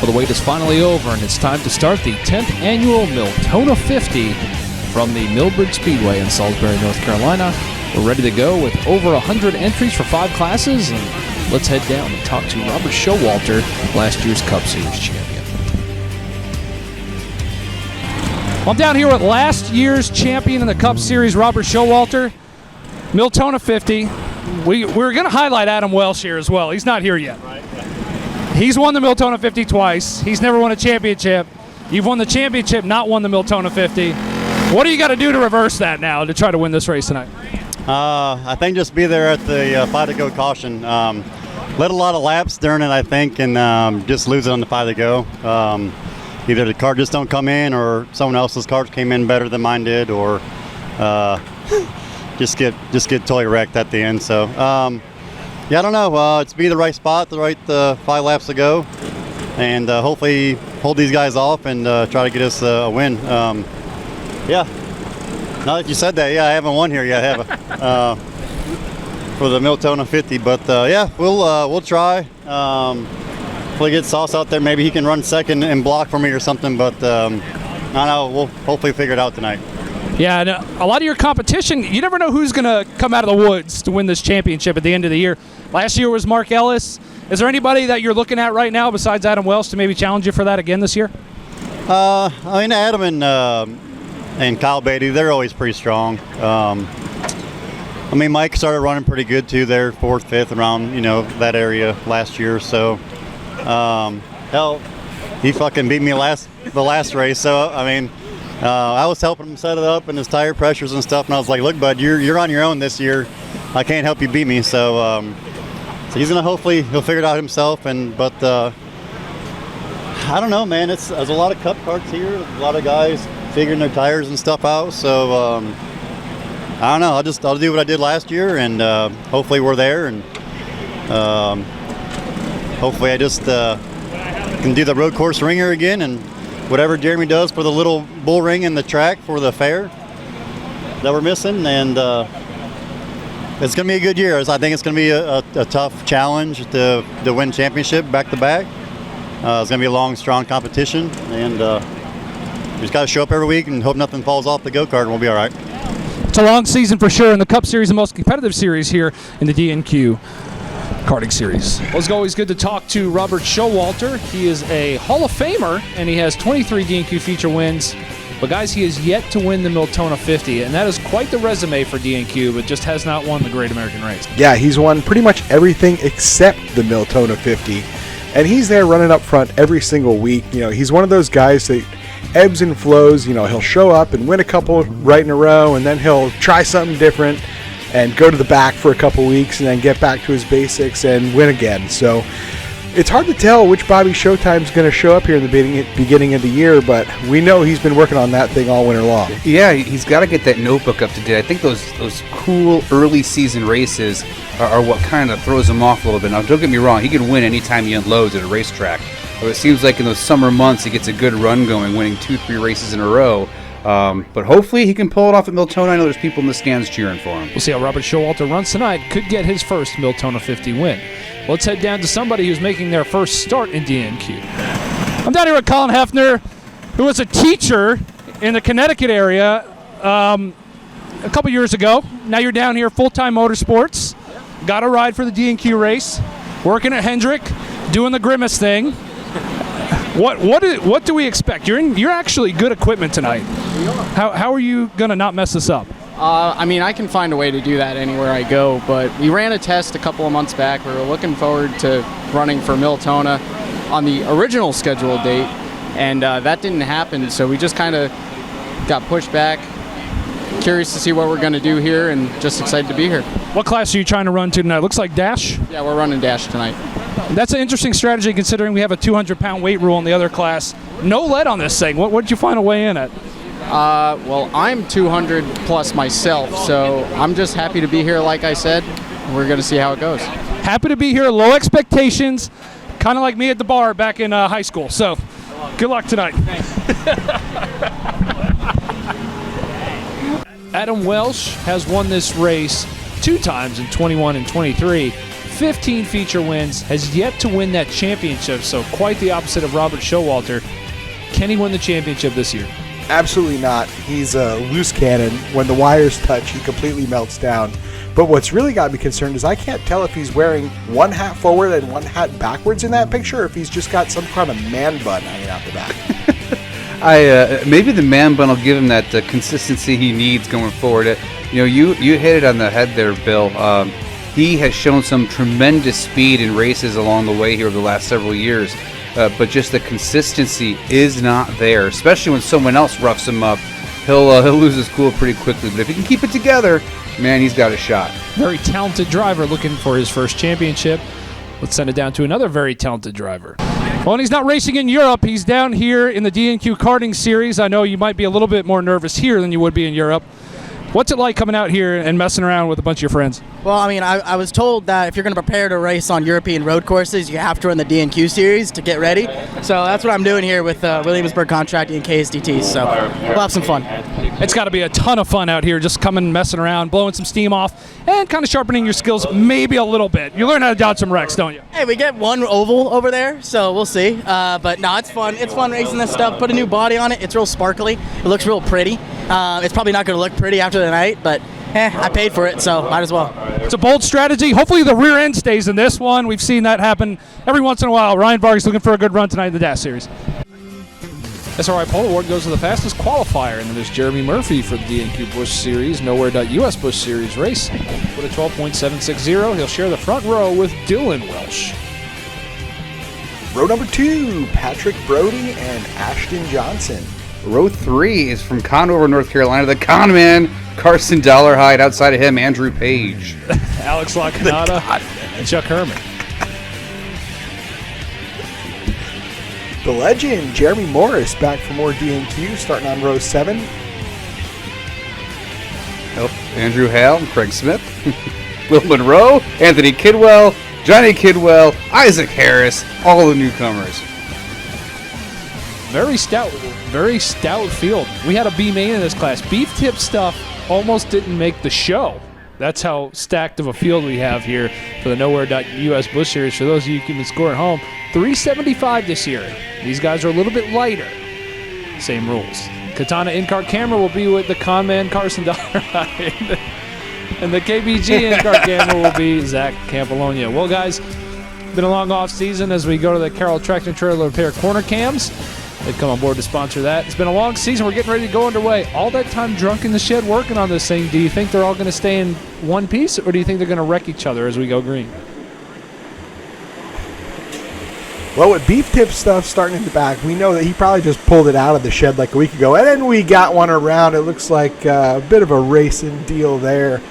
Well, the wait is finally over, and it's time to start the 10th Annual Milltona 50 from the Millbridge Speedway in Salisbury, North Carolina. We're ready to go with over 100 entries for 5 classes, and let's head down and talk to Robert Showalter, last year's Cup Series champion. Well, I'm down here with last year's champion in the Cup Series, Robert Showalter. Milltona 50. We're going to highlight Adam Welsh here as well. He's not here yet. He's won the Milltona 50 twice. He's never won a championship. You've won the championship, not won the Milltona 50. What do you got to do to reverse that now to try to win this race tonight? I think just be there at the 5 to go caution. Led a lot of laps during it, I think, and just lose it on the 5 to go. Either the car just don't come in, or someone else's cars came in better than mine did, or just get totally wrecked at the end. So yeah, I don't know. It's be the right spot, the right 5 laps to go, and hopefully hold these guys off and try to get us a win. Yeah. Now that you said that, yeah, I haven't won here yet, have I? For the Milltona 50, but yeah, we'll try. If we get Sauce out there, maybe he can run second and block for me or something. But I don't know. We'll hopefully figure it out tonight. Yeah, and a lot of your competition, you never know who's going to come out of the woods to win this championship at the end of the year. Last year was Mark Ellis. Is there anybody that you're looking at right now besides Adam Welsh to maybe challenge you for that again this year? I mean, Adam and Kyle Beatty, they're always pretty strong. I mean, Mike started running pretty good too there, 4th, 5th, around, that area last year. So, hell, he fucking beat me the last race. So, I mean, I was helping him set it up and his tire pressures and stuff, and I was like, look, bud, you're on your own this year. I can't help you beat me. So, so he's gonna he'll figure it out himself. But I don't know, man. There's a lot of Cup carts here, a lot of guys figuring their tires and stuff out. So I don't know. I'll do what I did last year, and hopefully we're there, and hopefully I just can do the road course ringer again, and whatever Jeremy does for the little bull ring and the track for the fair that we're missing. And it's going to be a good year. I think it's going to be a tough challenge to win championship back to back. It's going to be a long, strong competition, and we just got to show up every week and hope nothing falls off the go-kart, and we'll be all right. It's a long season for sure in the Cup Series, the most competitive series here in the DNQ Karting Series. Well, it's always good to talk to Robert Showalter. He is a Hall of Famer, and he has 23 DNQ feature wins. But guys, he has yet to win the Milltona 50, and that is quite the resume for DNQ, but just has not won the Great American Race. Yeah, he's won pretty much everything except the Milltona 50, and he's there running up front every single week. He's one of those guys that ebbs and flows. He'll show up and win a couple right in a row, and then he'll try something different and go to the back for a couple weeks and then get back to his basics and win again. So it's hard to tell which Bobby Showtime's going to show up here in the beginning of the year, but we know he's been working on that thing all winter long. Yeah, he's got to get that notebook up to date. I think those cool early season races are what kind of throws him off a little bit. Now, don't get me wrong, he can win anytime he unloads at a racetrack. But it seems like in those summer months he gets a good run going, winning 2-3 races in a row. But hopefully he can pull it off at Milltona. I know there's people in the stands cheering for him. We'll see how Robert Showalter runs tonight. Could get his first Milltona 50 win. Let's head down to somebody who's making their first start in DNQ. I'm down here with Colin Hefner, who was a teacher in the Connecticut area a couple years ago. Now you're down here full-time motorsports. Got a ride for the DNQ race. Working at Hendrick, doing the Grimace thing. What do we expect? You're actually good equipment tonight. How are you gonna not mess this up? I mean, I can find a way to do that anywhere I go, but we ran a test a couple of months back. We were looking forward to running for Milltona on the original scheduled date, and that didn't happen, so we just kind of got pushed back. Curious to see what we're going to do here, and just excited to be here. What class are you trying to run to tonight? Looks like Dash? Yeah, we're running Dash tonight. That's an interesting strategy considering we have a 200-pound weight rule in the other class. No lead on this thing. What did you find a way in at? Well, I'm 200 plus myself, so I'm just happy to be here, like I said. We're going to see how it goes. Happy to be here, low expectations, kind of like me at the bar back in high school. So, good luck tonight. Adam Welsh has won this race 2 times in 21 and 23. 15 feature wins, has yet to win that championship, so quite the opposite of Robert Showalter. Can he win the championship this year? Absolutely not. He's a loose cannon. When the wires touch, he completely melts down. But what's really got me concerned is I can't tell if he's wearing one hat forward and one hat backwards in that picture, or if he's just got some kind of man bun hanging out the back. Maybe the man bun will give him that consistency he needs going forward. You hit it on the head there, Bill. He has shown some tremendous speed in races along the way here over the last several years. But just the consistency is not there, especially when someone else roughs him up. He'll lose his cool pretty quickly. But if he can keep it together, man, he's got a shot. Very talented driver looking for his first championship. Let's send it down to another very talented driver. Well, and he's not racing in Europe. He's down here in the DNQ Karting Series. I know you might be a little bit more nervous here than you would be in Europe. What's it like coming out here and messing around with a bunch of your friends? Well, I mean, I was told that if you're going to prepare to race on European road courses, you have to run the DNQ series to get ready. So that's what I'm doing here with Williamsburg Contracting and KSDT. So we'll have some fun. It's got to be a ton of fun out here, just coming, messing around, blowing some steam off, and kind of sharpening your skills maybe a little bit. You learn how to dodge some wrecks, don't you? Hey, we get one oval over there, so we'll see. But no, it's fun. It's fun racing this stuff. Put a new body on it. It's real sparkly. It looks real pretty. It's probably not going to look pretty after the night, but I paid for it, so might as well. It's a bold strategy. Hopefully the rear end stays in this one. We've seen that happen every once in a while. Ryan Vargas looking for a good run tonight in the Dash Series. SRI Pole Award goes to the fastest qualifier, and then there's Jeremy Murphy for the DNQ Busch Series, Nowhere.US Busch Series race with a 12.760. He'll share the front row with Dylan Welsh. Row number 2, Patrick Brody and Ashton Johnson. Row 3 is from Conover, North Carolina. The con man, Carson Dollarhide. Outside of him, Andrew Page. Alex LaCanada and Chuck Herman. The legend, Jeremy Morris, back for more DNQ, starting on row 7. Andrew Hale, Craig Smith, Will Monroe, Anthony Kidwell, Johnny Kidwell, Isaac Harris, all the newcomers. Very stout field. We had a B main in this class. Beef tip stuff almost didn't make the show. That's how stacked of a field we have here for the Nowhere.US Busch Series. For those of you who can score at home, 375 this year. These guys are a little bit lighter. Same rules. Katana in-car camera will be with the con man Carson Dollarhide. And the KBG in-car camera will be Zach Campolonia. Well, guys, been a long off season as we go to the Carroll Tractor Trailer Repair corner cams. They've come on board to sponsor that. It's been a long season. We're getting ready to go underway. All that time drunk in the shed working on this thing, do you think they're all going to stay in one piece, or do you think they're going to wreck each other as we go green? Well, with beef tip stuff starting in the back, we know that he probably just pulled it out of the shed like a week ago. And then we got one around. It looks like a bit of a racing deal there.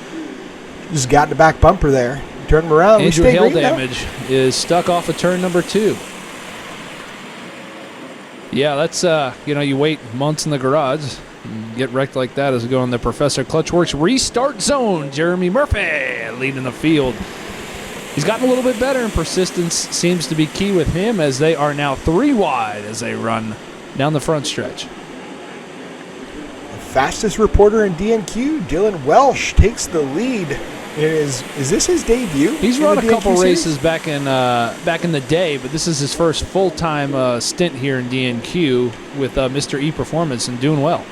Just got in the back bumper there. Turn him around. Andrew Hale damage is stuck off of turn number 2. Yeah, that's, you wait months in the garage and get wrecked like that as we go on the Professor Clutchworks restart zone. Jeremy Murphy leading the field. He's gotten a little bit better, and persistence seems to be key with him as they are now 3 wide as they run down the front stretch. The fastest reporter in DNQ, Dylan Welsh, takes the lead. Is this his debut? He's run a couple races back in the day, but this is his first full-time stint here in DNQ with Mr. E Performance and doing well.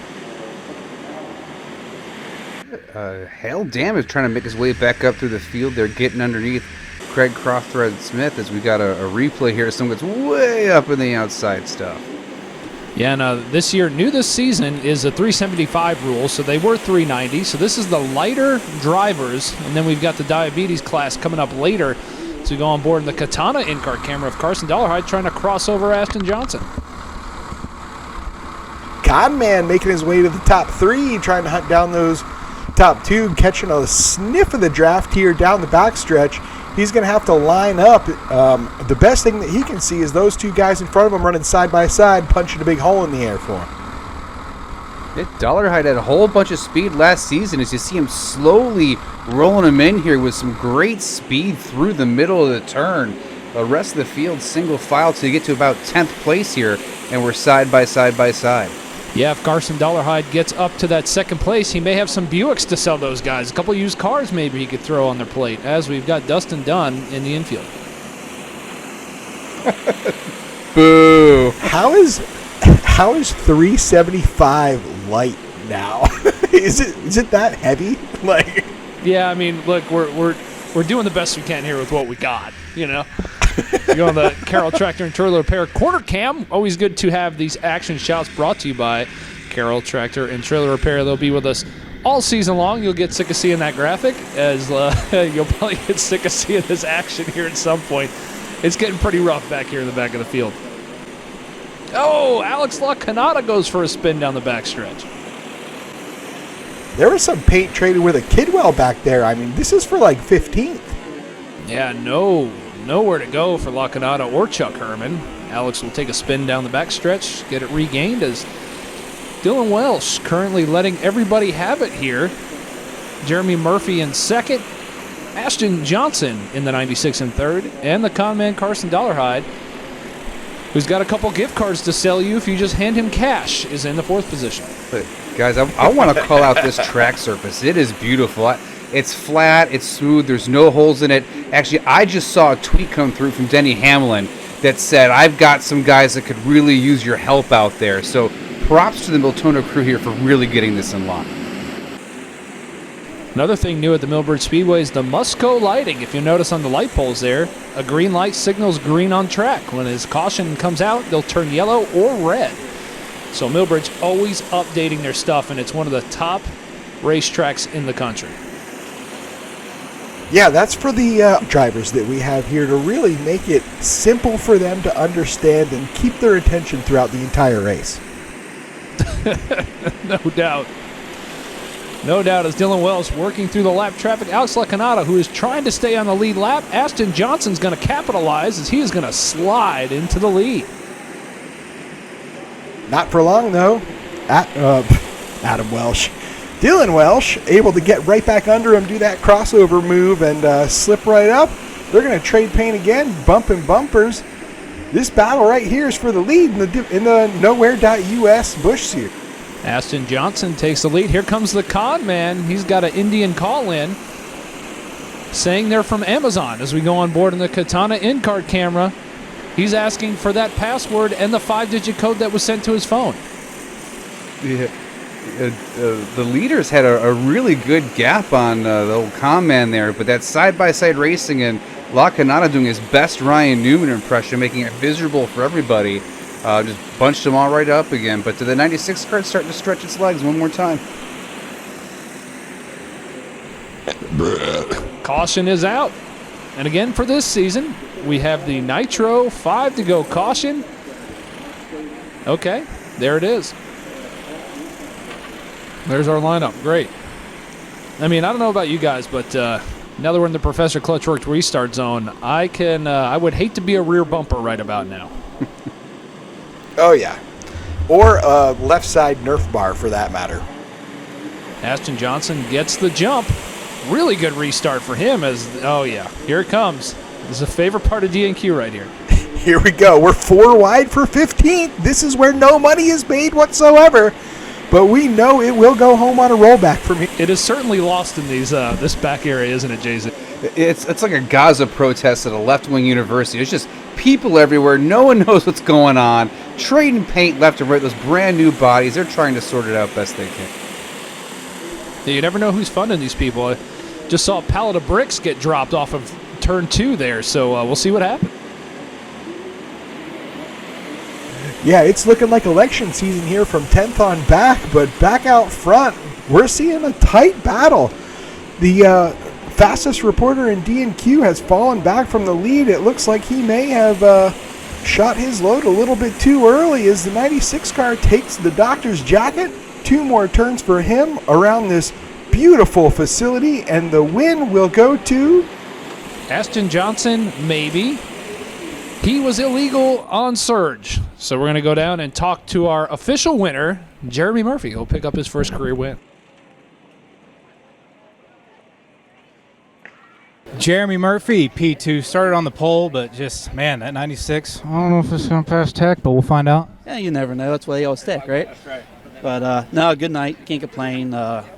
Hale Dam is trying to make his way back up through the field. They're getting underneath Craig Crossthread Smith as we got a replay here. Someone gets way up in the outside stuff. Yeah, and this year, new this season, is a 375 rule, so they were 390. So this is the lighter drivers, and then we've got the diabetes class coming up later. So we go on board in the Katana in-car camera of Carson Dollarhide trying to cross over Ashton Johnson. Conman making his way to the top 3, trying to hunt down those top 2, catching a sniff of the draft here down the backstretch. He's going to have to line up. The best thing that he can see is those 2 guys in front of him running side by side, punching a big hole in the air for him. Dollarhide had a whole bunch of speed last season as you see him slowly rolling him in here with some great speed through the middle of the turn. The rest of the field single file to get to about 10th place here, and we're side by side by side. Yeah, if Carson Dollarhide gets up to that second place, he may have some Buicks to sell those guys. A couple used cars maybe he could throw on their plate, as we've got Dustin Dunn in the infield. Boo. How is 375 light now? Is it that heavy? Like, Yeah, I mean, look, we're doing the best we can here with what we got, you know. You go on the Carroll Tractor and Trailer Repair Corner Cam. Always good to have these action shots brought to you by Carroll Tractor and Trailer Repair. They'll be with us all season long. You'll get sick of seeing that graphic, as you'll probably get sick of seeing this action here at some point. It's getting pretty rough back here in the back of the field. Oh, Alex LaCanada goes for a spin down the backstretch. there was some paint traded with a Kidwell back there. I mean, this is for like 15th. Yeah, nowhere to go for LaCanada or Chuck Herman. Alex will take a spin down the backstretch, get it regained as Dylan Welsh currently letting everybody have it here. Jeremy Murphy in second, Ashton Johnson in the 96 in third, and the con man Carson Dollarhide, who's got a couple gift cards to sell you if you just hand him cash, is in the fourth position. But guys, I want to call out this track surface. It is beautiful. It's flat, it's smooth, there's no holes in it. Actually, I just saw a tweet come through from Denny Hamlin that said, I've got some guys that could really use your help out there. So props to the Milltona crew here for really getting this in line. Another thing new at the Millbridge Speedway is the Musco lighting. If you notice on the light poles there, a green light signals green on track. When his caution comes out, they'll turn yellow or red. So Millbridge always updating their stuff, and it's one of the top racetracks in the country. Yeah, that's for the drivers that we have here to really make it simple for them to understand and keep their attention throughout the entire race. No doubt. No doubt as Dylan Wells working through the lap traffic. Alex LaCanada, who is trying to stay on the lead lap. Ashton Johnson's going to capitalize as he is going to slide into the lead. Not for long, though. Adam Welsh. Dylan Welsh able to get right back under him, do that crossover move, and slip right up. They're going to trade paint again, bumping bumpers. This battle right here is for the lead in the Nowhere.us Busch Series. Ashton Johnson takes the lead. Here comes the con man. He's got an Indian call-in saying they're from Amazon as we go on board in the Katana in-cart camera. He's asking for that password and the 5-digit code that was sent to his phone. Yeah. The leaders had a really good gap on the old con man there, but that side-by-side racing and LaCanada doing his best Ryan Newman impression, making it miserable for everybody. Just bunched them all right up again. But to the 96 car, it's starting to stretch its legs one more time. Caution is out. And again for this season, we have the Nitro 5 to go caution. Okay, there it is. There's our lineup. Great. I mean, I don't know about you guys, but now that we're in the Professor Clutchworks restart zone, I would hate to be a rear bumper right about now. Oh, yeah. Or a left side Nerf bar, for that matter. Ashton Johnson gets the jump. Really good restart for him oh, yeah, here it comes. This is a favorite part of DNQ right here. Here we go. We're 4 wide for 15th. This is where no money is made whatsoever. But we know it will go home on a rollback for me. It is certainly lost in this back area, isn't it, Jason? It's like a Gaza protest at a left-wing university. It's just people everywhere. No one knows what's going on. Trading paint left and right. Those brand new bodies. They're trying to sort it out best they can. Yeah, you never know who's funding these people. I just saw a pallet of bricks get dropped off of turn 2 there, so we'll see what happens. Yeah, it's looking like election season here from 10th on back, but back out front, we're seeing a tight battle. The fastest reporter in DNQ has fallen back from the lead. It looks like he may have shot his load a little bit too early as the 96 car takes the doctor's jacket. 2 more turns for him around this beautiful facility, and the win will go to Ashton Johnson, maybe. He was illegal on surge. So we're going to go down and talk to our official winner, Jeremy Murphy. He'll pick up his first career win. Jeremy Murphy, P2, started on the pole, but just, man, that 96, I don't know if it's going to pass tech, but we'll find out. Yeah, you never know. That's why they all stick, right? That's right. No, good night. Can't complain.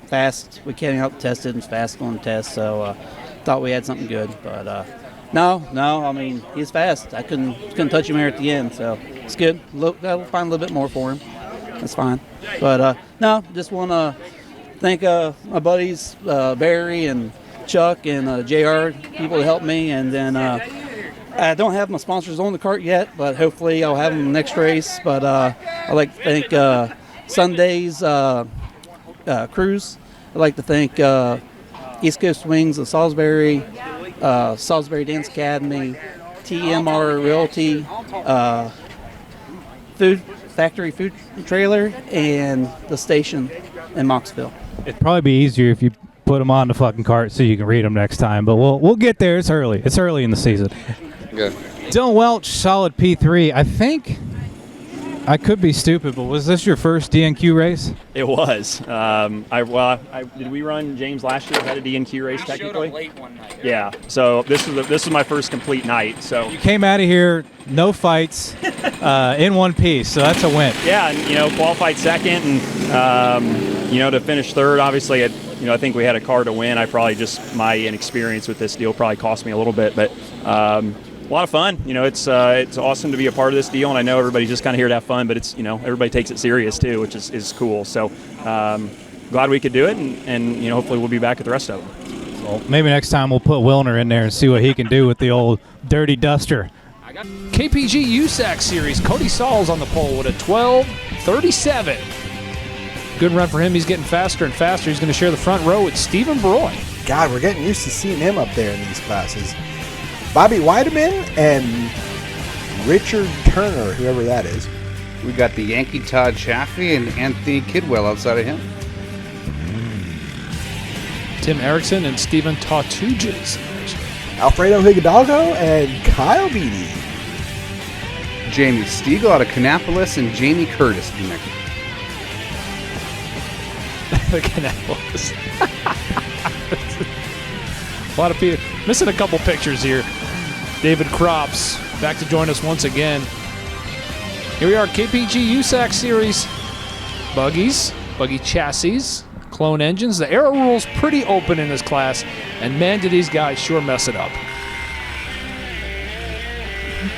Fast. We came out tested and fast on the test, so thought we had something good. But no. I mean, he's fast. I couldn't touch him here at the end, so it's good. I'll find a little bit more for him. That's fine. But no, just want to thank my buddies Barry and Chuck and JR, people that helped me, and then I don't have my sponsors on the cart yet, but hopefully I'll have them next race. But I'd like to thank Sunday's Cruise. I'd like to thank East Coast Wings of Salisbury, Salisbury Dance Academy, TMR Realty, Food Factory Food Trailer, and the station in Moxville. It'd probably be easier if you put them on the fucking cart so you can read them next time. But we'll get there. It's early. It's early in the season. Good. Dylan Welch, solid P3. I think I could be stupid, but was this your first DNQ race? It was. Did we run James last year? Had a DNQ race technically. Showed up late one night. Yeah. So this was my first complete night. So You came out of here, no fights, in one piece, so that's a win. yeah, and qualified second, and to finish third. Obviously, I think we had a car to win. I probably just my inexperience with this deal probably cost me a little bit, but. A lot of fun. It's awesome to be a part of this deal, and I know everybody's just kind of here to have fun, but it's everybody takes it serious too, which is cool. So glad we could do it, and hopefully we'll be back at the rest of them. Well, maybe next time we'll put Wilner in there and see what he can do with the old dirty duster. KPG USAC Series, Cody Sauls on the pole with a 12:37. Good run for him. He's getting faster and faster. He's going to share the front row with Stephen Broy. God, we're getting used to seeing him up there in these classes. Bobby Weideman and Richard Turner, whoever that is. We got the Yankee Todd Chaffee and Anthony Kidwell outside of him. Tim Erickson and Stephen Tautuges. Alfredo Hidalgo and Kyle Beatty. Jamie Stiegel out of Canapolis and Jamie Curtis. The Canals. A lot of people missing a couple pictures here. David Crops back to join us once again. Here we are, KPG USAC Series. Buggies, buggy chassis, clone engines. The aero rule's pretty open in this class, and man, do these guys sure mess it up.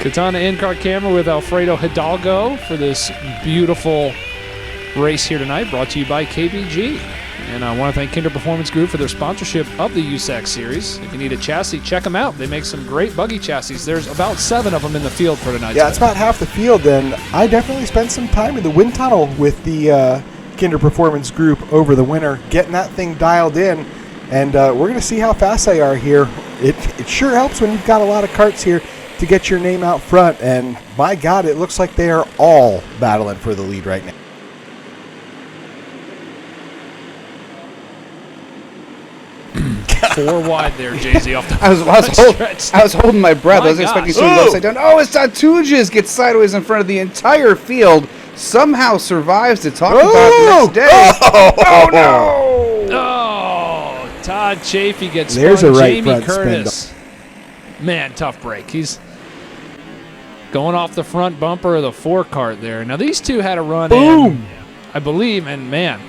Katana in-car camera with Alfredo Hidalgo for this beautiful race here tonight, brought to you by KPG. And I want to thank Kinder Performance Group for their sponsorship of the USAC Series. If you need a chassis, check them out. They make some great buggy chassis. There's about 7 of them in the field for tonight. Yeah, it's about half the field, and I definitely spent some time in the wind tunnel with the Kinder Performance Group over the winter, getting that thing dialed in, and we're going to see how fast they are here. It sure helps when you've got a lot of karts here to get your name out front, and my God, it looks like they are all battling for the lead right now. 4 wide there, Jay-Z, off the I was holding my breath. My I was expecting gosh. someone to upside down. Oh, it's Tatujas gets sideways in front of the entire field. Somehow survives to talk about the next day. Oh no! Oh, Todd Chafee gets There's spun. a right Jamie front Curtis. Man, tough break. He's going off the front bumper of the 4-cart there. Now, these two had a run in, I believe, and man,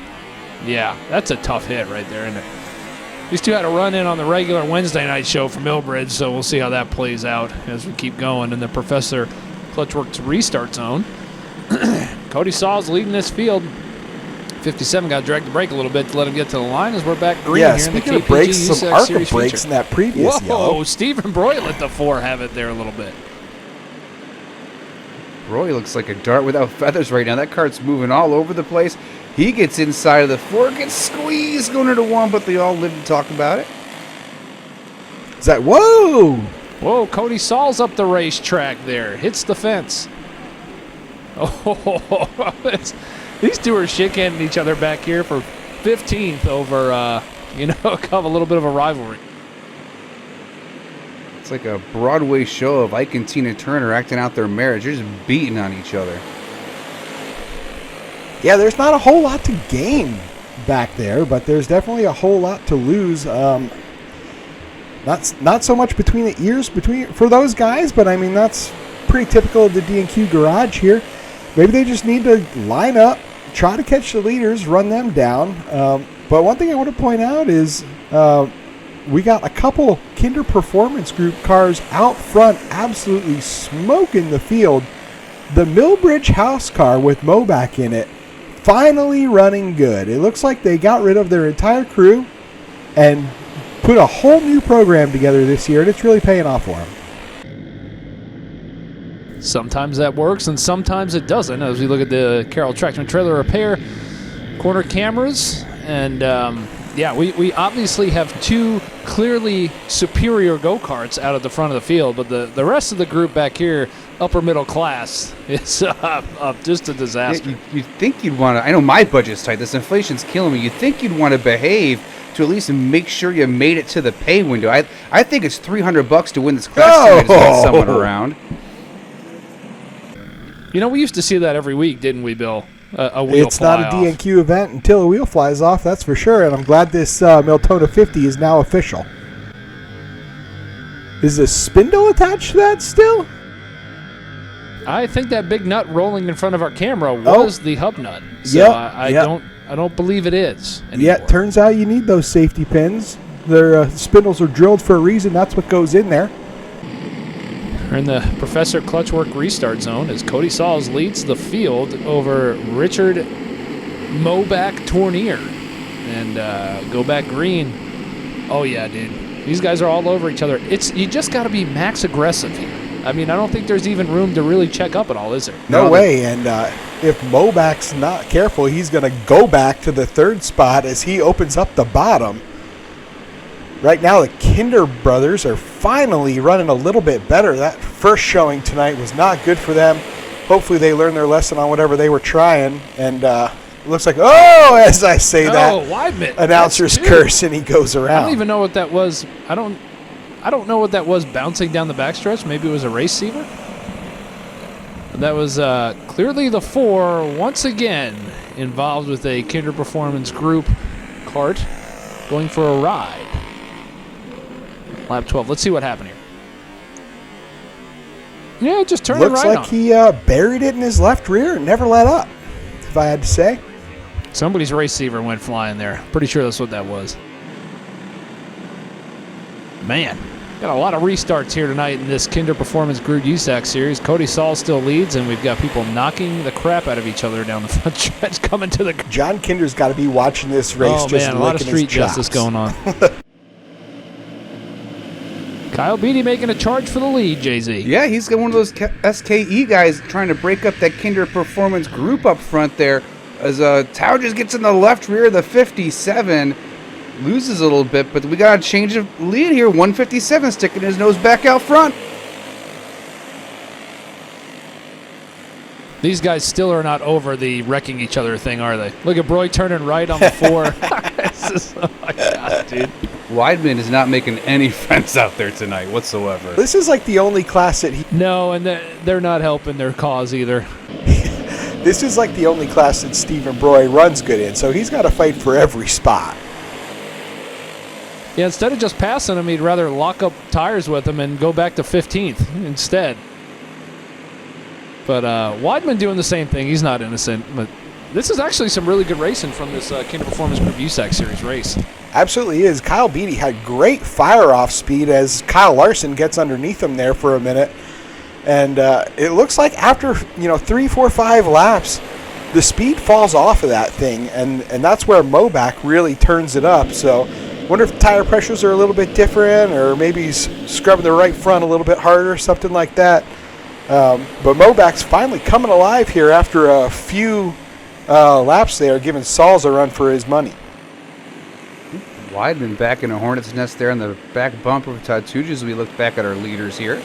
yeah, that's a tough hit right there, isn't it? These two had a run in on the regular Wednesday night show from Millbridge, so we'll see how that plays out as we keep going in the Professor Clutchworks restart zone. Cody Sauls leading this field. 57 got to drag the brake a little bit to let him get to the line as we're back green Yeah, here in the speaking of KPG brakes, some USAC ARCA Series brakes feature. in that previous Whoa, yellow. Stephen Broy let the 4 have it there a little bit. Roy looks like a dart without feathers right now. That cart's moving all over the place. He gets inside of the 4, gets squeezed going into 1, but they all live to talk about it. Is that, whoa! Whoa, Cody Sauls up the racetrack there. Hits the fence. Oh, these two are shit-canning each other back here for 15th over, a little bit of a rivalry. It's like a Broadway show of Ike and Tina Turner acting out their marriage. They're just beating on each other. Yeah, there's not a whole lot to gain back there, but there's definitely a whole lot to lose. Not so much between the ears for those guys, but I mean that's pretty typical of the D&Q garage here. Maybe they just need to line up, try to catch the leaders, run them down. But one thing I want to point out is we got a couple Kinder Performance Group cars out front absolutely smoking the field. The Millbridge House car with Mobac in it finally running good. It looks like they got rid of their entire crew and put a whole new program together this year, and it's really paying off for them. Sometimes that works and sometimes it doesn't, as we look at the Carroll Tractor and Trailer Repair corner cameras. And we obviously have two clearly superior go-karts out at the front of the field, but the rest of the group back here, upper middle class, is just a disaster. You'd think you'd want to, I know my budget's tight, this inflation's killing me, you'd think you'd want to behave to at least make sure you made it to the pay window. I think it's $300 to win this class tonight, to get someone around. You know, we used to see that every week, didn't we, Bill? A wheel It's not a DNQ event until a wheel flies off, that's for sure, and I'm glad this Milltona 50 is now official. Is the spindle attached to that still? I think that big nut rolling in front of our camera was the hub nut. So I don't believe it is anymore. Yeah, it turns out you need those safety pins. Their spindles are drilled for a reason. That's what goes in there. We're in the Professor Clutchwork restart zone as Cody Sauls leads the field over Richard Mobac Tournier. And go back green. Oh, yeah, dude. These guys are all over each other. You just got to be max aggressive here. I mean, I don't think there's even room to really check up at all, is there? No way. And if Mobac's not careful, he's going to go back to the third spot as he opens up the bottom. Right now, the Kinder brothers are finally running a little bit better. That first showing tonight was not good for them. Hopefully they learned their lesson on whatever they were trying. And it looks like, as I say that, Weidman. Announcer's curse, and he goes around. I don't even know what that was. I don't know what that was bouncing down the backstretch. Maybe it was a race receiver. But that was clearly the 4 once again involved with a Kinder Performance Group kart going for a ride. Lap 12. Let's see what happened here. Yeah, just turned it right on. Looks like he buried it in his left rear and never let up, if I had to say. Somebody's race receiver went flying there. Pretty sure that's what that was. Man, got a lot of restarts here tonight in this Kinder Performance Group USAC series. Cody Saul still leads, and we've got people knocking the crap out of each other down the front stretch coming to the... John Kinder's got to be watching this race just a lot of street justice going on. Kyle Beatty making a charge for the lead, JZ. Yeah, he's got one of those SKE guys trying to break up that Kinder Performance Group up front there. As Tao just gets in the left rear of the 57, loses a little bit, but we got a change of lead here. 157 sticking his nose back out front. These guys still are not over the wrecking each other thing, are they? Look at Broy turning right on the 4. Oh my God, dude. Weidman is not making any friends out there tonight whatsoever. This is like the only class that he... No, and they're not helping their cause either. This is like the only class that Stephen Broy runs good in, so he's got to fight for every spot. Yeah, instead of just passing him, he'd rather lock up tires with him and go back to 15th instead. But Weidman doing the same thing. He's not innocent, but this is actually some really good racing from this Kinder Performance Group USAC Series race. Absolutely is. Kyle Beatty had great fire-off speed as Kyle Larson gets underneath him there for a minute. And it looks like after 3, 4, 5 laps, the speed falls off of that thing, and that's where Mobac really turns it up. So wonder if tire pressures are a little bit different, or maybe he's scrubbing the right front a little bit harder, something like that. But Mobac's finally coming alive here after a few laps there, giving Sauls a run for his money. Weidman back in a hornet's nest there on the back bumper of Tatuja as we look back at our leaders here.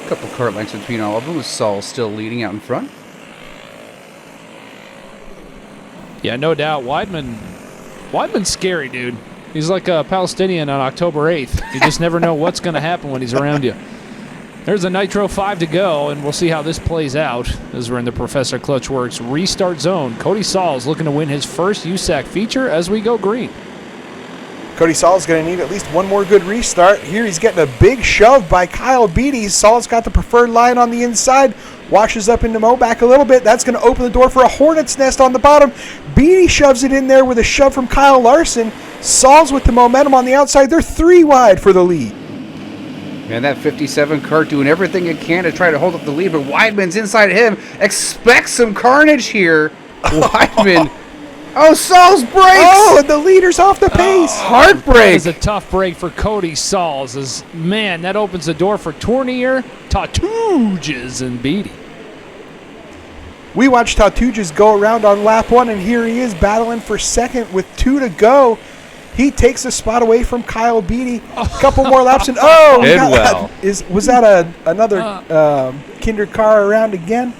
A couple kart lengths between all of them, with Saul still leading out in front. Yeah, no doubt. Weidman's scary, dude. He's like a Palestinian on October 8th. You just never know what's going to happen when he's around you. There's a Nitro 5 to go, and we'll see how this plays out as we're in the Professor Clutchworks restart zone. Cody Sauls looking to win his first USAC feature as we go green. Cody Saul's going to need at least one more good restart. Here he's getting a big shove by Kyle Beatty. Saul's got the preferred line on the inside. Washes up into Mo back a little bit. That's going to open the door for a hornet's nest on the bottom. Beatty shoves it in there with a shove from Kyle Larson. Saul's with the momentum on the outside. They're 3 wide for the lead. And that 57 cart doing everything it can to try to hold up the lead, but Weidman's inside of him. Expect some carnage here. Weidman. Oh, Saul's brakes! Oh, and the leader's off the pace. Heartbreak. That is a tough break for Cody Sauls. Man, that opens the door for Tournier, Tatuges, and Beatty. We watched Tatuges go around on lap 1, and here he is battling for second with 2 to go. He takes a spot away from Kyle Beatty. A couple more laps, and was that another Kinder car around again?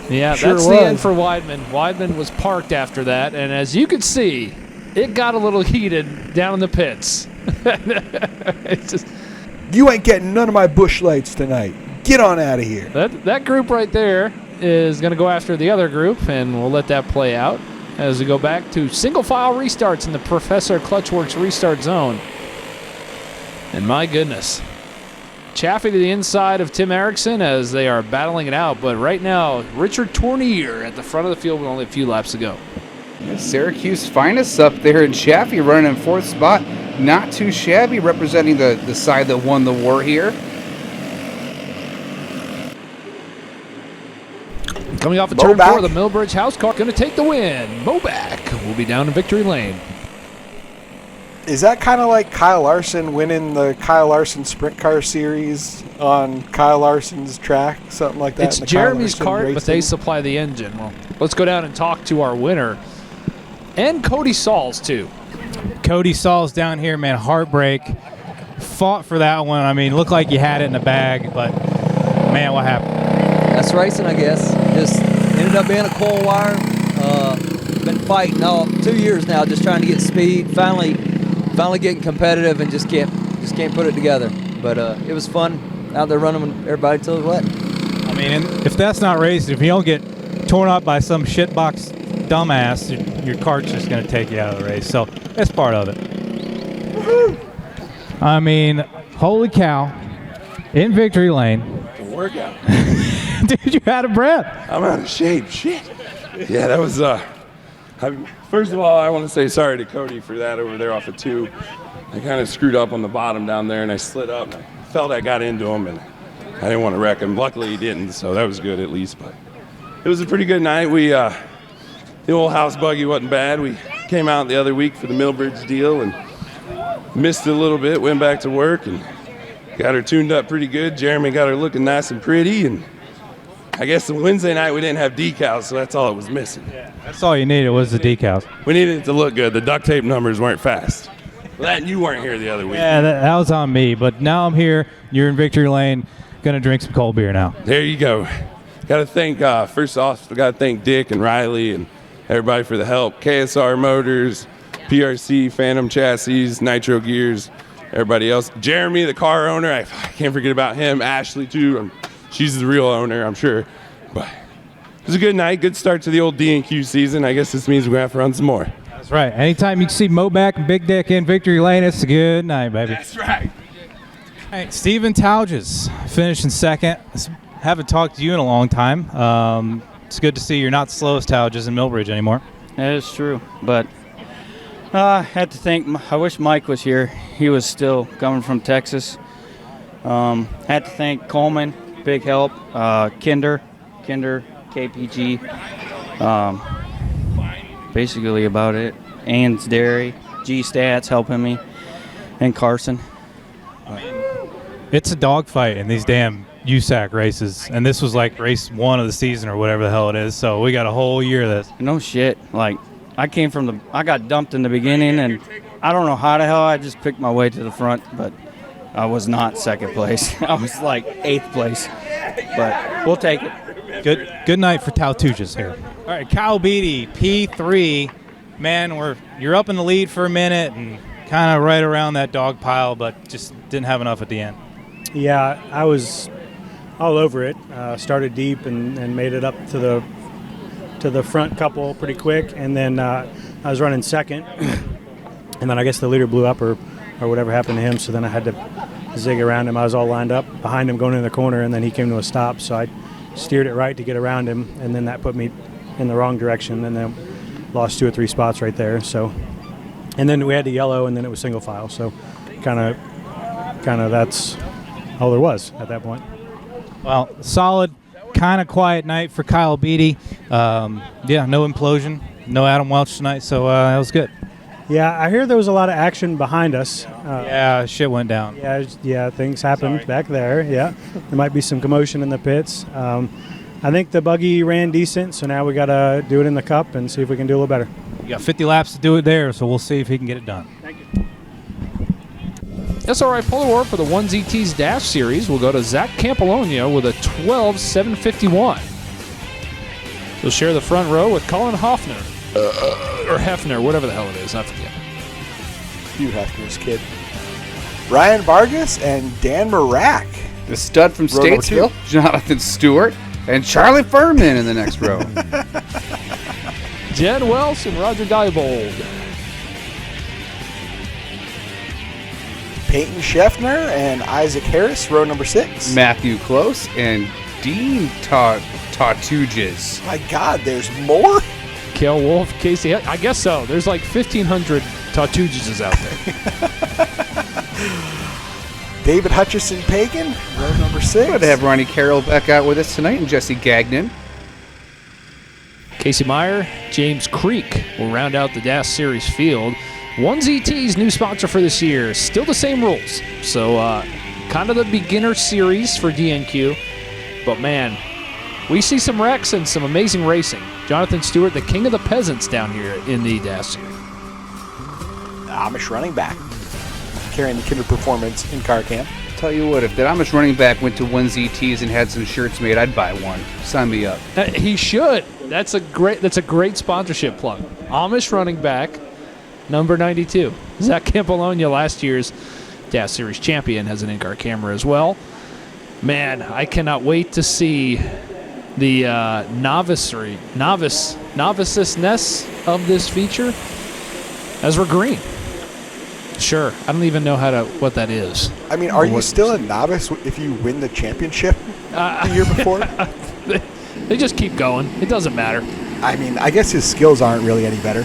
Yeah, Sure that's was. the end for Weidman. Weidman was parked after that, and as you can see, it got a little heated down in the pits. It's just, You ain't getting none of my bush lights tonight. Get on out of here. that group right there is going to go after the other group, and we'll let that play out as we go back to single file restarts in the Professor Clutchworks restart zone. And my goodness. Chaffee to the inside of Tim Erickson as they are battling it out. But right now, Richard Tournier at the front of the field with only a few laps to go. Syracuse finest up there, and Chaffee running in 4th spot. Not too shabby, representing the side that won the war here. Coming off of turn 4, the Millbridge House car going to take the win. Moback will be down in victory lane. Is that kind of like Kyle Larson winning the Kyle Larson Sprint Car Series on Kyle Larson's track? Something like that? It's Jeremy's cart, but they supply the engine. Well, let's go down and talk to our winner. And Cody Sauls, too. Cody Sauls down here, man, heartbreak. Fought for that one. I mean, looked like you had it in the bag, but, man, what happened? That's racing, I guess. Just ended up being a coil wire. Been fighting 2 years now, just trying to get speed. Finally getting competitive, and just can't put it together. But it was fun out there running when everybody till it was wet. I mean, and if that's not racing, if you don't get torn up by some shitbox dumbass, your cart's just going to take you out of the race. So that's part of it. Woo-hoo. I mean, holy cow! In victory lane. Workout. Dude, you out of breath. I'm out of shape. Shit. Yeah, that was. First of all, I want to say sorry to Cody for that over there off of 2. I kind of screwed up on the bottom down there, and I slid up. And I felt I got into him, and I didn't want to wreck him. Luckily, he didn't, so that was good at least. But it was a pretty good night. The old house buggy wasn't bad. We came out the other week for the Millbridge deal and missed it a little bit. Went back to work and got her tuned up pretty good. Jeremy got her looking nice and pretty, and I guess the Wednesday night we didn't have decals, so that's all it was missing. Yeah, that's all you needed was the decals. We needed it to look good. The duct tape numbers weren't fast. Well, that and you weren't here the other week. Yeah, that was on me. But now I'm here. You're in victory lane. Gonna drink some cold beer now. There you go. Got to thank, first off, got to thank Dick and Riley and everybody for the help. KSR Motors, PRC, Phantom Chassis, Nitro Gears, everybody else. Jeremy, the car owner, I can't forget about him. Ashley, too. She's the real owner, I'm sure. But it was a good night, good start to the old D&Q season. I guess this means we're going to have to run some more. That's right. Anytime you see Moback and Big Dick in victory lane, it's a good night, baby. That's right. All right, Steven Tauges finishing second. Haven't talked to you in a long time. It's good to see you're not the slowest Tauges in Millbridge anymore. That is true, but I had to think. I wish Mike was here. He was still coming from Texas. Had to thank Coleman, big help. Kinder, KPG. Basically about it. Ann's Dairy, G-Stats helping me, and Carson. It's a dogfight in these damn USAC races, and this was like race 1 of the season or whatever the hell it is, so we got a whole year of this. No shit. Like, I got dumped in the beginning, and I don't know how the hell I just picked my way to the front, but I was not second place. I was like 8th place, but we'll take it. Good night for Tauges here. All right, Kyle Beatty, P3. Man, you're up in the lead for a minute and kind of right around that dog pile, but just didn't have enough at the end. Yeah, I was all over it. Started deep and made it up to the front couple pretty quick, and then I was running second, and And then I guess the leader blew up or whatever happened to him, so then I had to zig around him. I was all lined up behind him going in the corner, and then he came to a stop, so I steered it right to get around him, and then that put me in the wrong direction, and then lost 2 or 3 spots right there. So, and then we had the yellow, and then it was single file, so kind of that's all there was at that point. Well, solid, kind of quiet night for Kyle Beatty. No implosion, no Adam Welch tonight, so that was good. Yeah, I hear there was a lot of action behind us. Shit went down. Yeah, things happened back there. Yeah, there might be some commotion in the pits. I think the buggy ran decent, so now we got to do it in the cup and see if we can do a little better. You got 50 laps to do it there, so we'll see if he can get it done. Thank you. SRI Polar War for the 1ZT's Dash Series will go to Zach Campolonia with a 12.751. He'll share the front row with Colin Hoffner. Or Hefner, whatever the hell it is, I forget. Hugh Hefner's kid. Ryan Vargas and Dan Marak. The stud from Statesville, Jonathan Stewart, and Charlie Furman in the next row. Jen Welsh and Roger Diebold. Peyton Scheffner and Isaac Harris, row number 6. Matthew Close and Dean Tautuges. My God, there's more? Kel Wolf, Casey, I guess so. There's like 1,500 Tautuges out there. David Hutchison Pagan, row number 6. Good to have Ronnie Carroll back out with us tonight and Jesse Gagnon. Casey Meyer, James Creek will round out the Dash Series field. 1ZT's new sponsor for this year. Still the same rules. So kind of the beginner series for DNQ. But man, we see some wrecks and some amazing racing. Jonathan Stewart, the king of the peasants down here in the Dash Series. Amish running back, carrying the Kinder Performance in car camp. Tell you what, if that Amish running back went to 1ZT's and had some shirts made, I'd buy one. Sign me up. He should. That's a great sponsorship plug. Amish running back, number 92. Zach Campolonia, last year's Dash Series champion, has an in-car camera as well. Man, I cannot wait to see the noviceness of this feature. Ezra Green. Sure, I don't even know what that is. I mean, are you still a novice if you win the championship the year before? They just keep going. It doesn't matter. I mean, I guess his skills aren't really any better.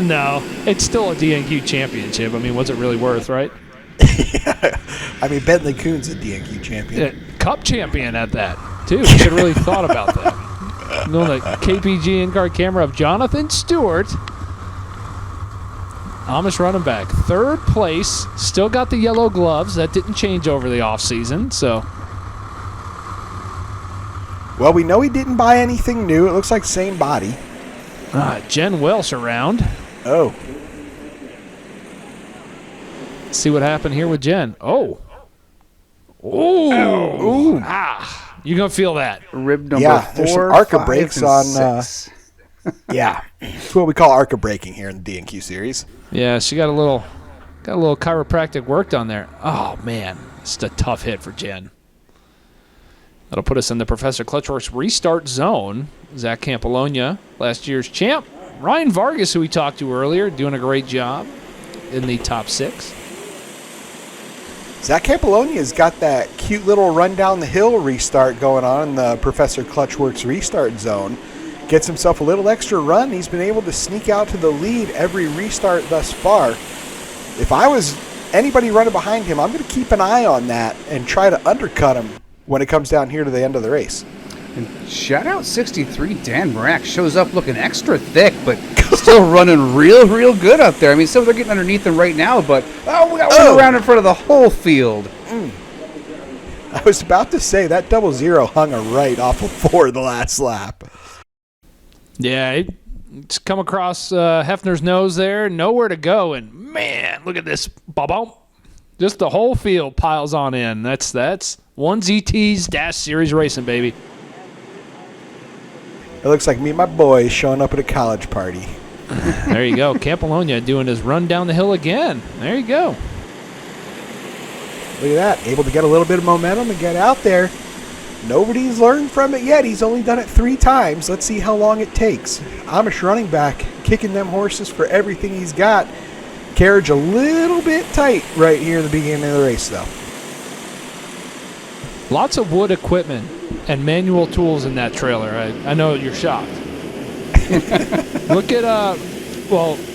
No, it's still a DNQ championship. I mean, what's it really worth, right? Yeah. I mean, Bentley Kuhn's a DNQ champion. Cup champion at that, too. You should have really thought about that. On the KPG in-car camera of Jonathan Stewart. Amish running back. 3rd place. Still got the yellow gloves. That didn't change over the offseason, so. Well, we know he didn't buy anything new. It looks like same body. Jen Welsh around. Oh. Let's see what happened here with Jen. Oh. Ooh. Ah. You're going to feel that. Rib number 4, there's some ARCA brakes on. 6. Yeah. It's what we call ARCA braking here in the DNQ series. Yeah, she got a little chiropractic work done there. Oh, man. It's a tough hit for Jen. That'll put us in the Professor Clutchworks restart zone. Zach Campolonia, last year's champ. Ryan Vargas, who we talked to earlier, doing a great job in the top 6. Zach Campolonia's got that cute little run down the hill restart going on in the Professor Clutchworks restart zone. Gets himself a little extra run. He's been able to sneak out to the lead every restart thus far. If I was anybody running behind him, I'm going to keep an eye on that and try to undercut him when it comes down here to the end of the race. And shout out 63, Dan Marak shows up looking extra thick, but still running real good up there. I mean, some they're getting underneath him right now, but we got one around in front of the whole field. I was about to say that 00 hung a right off of 4 the last lap. Yeah, it's come across Hefner's nose there, nowhere to go, and man, look at this. Ba-bump. Just the whole field piles on in. That's 1ZT's Dash Series racing, baby. It looks like me and my boys showing up at a college party. There you go. Campolonia doing his run down the hill again. There you go. Look at that. Able to get a little bit of momentum and get out there. Nobody's learned from it yet. He's only done it 3 times. Let's see how long it takes. Amish running back, kicking them horses for everything he's got. carriage a little bit tight right here in the beginning of the race, though. Lots of wood equipment and manual tools in that trailer. I know you're shocked. Look at,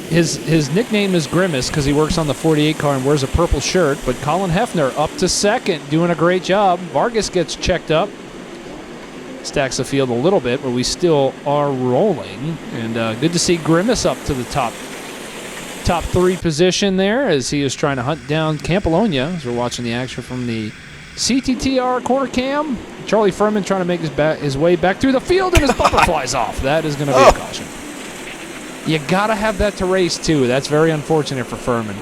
his nickname is Grimace because he works on the 48 car and wears a purple shirt, but Colin Hefner up to second, doing a great job. Vargas gets checked up. Stacks the field a little bit, but we still are rolling. And good to see Grimace up to the top 3 position there as he is trying to hunt down Campolonia as we're watching the action from the CTTR corner cam. Charlie Furman trying to make his way back through the field, and his bumper flies off. That is going to be a caution. You got to have that to race, too. That's very unfortunate for Furman.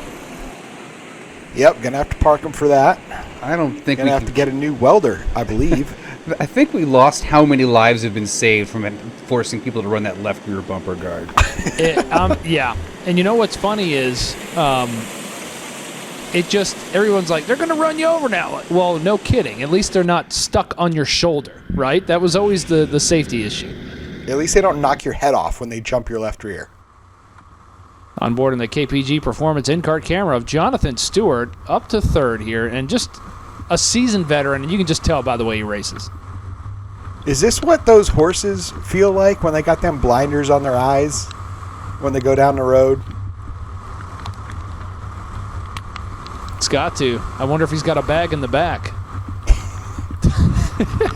Yep, going to have to park him for that. I don't think going to have to get a new welder, I believe. I think we lost how many lives have been saved from forcing people to run that left rear bumper guard. Yeah. And you know what's funny is everyone's like, they're going to run you over now. Well, no kidding. At least they're not stuck on your shoulder, right? That was always the safety issue. At least they don't knock your head off when they jump your left rear. On board in the KPG Performance in-car camera of Jonathan Stewart up to third here, and just a seasoned veteran, and you can just tell by the way he races. Is this what those horses feel like when they got them blinders on their eyes when they go down the road? It's got to. I wonder if he's got a bag in the back.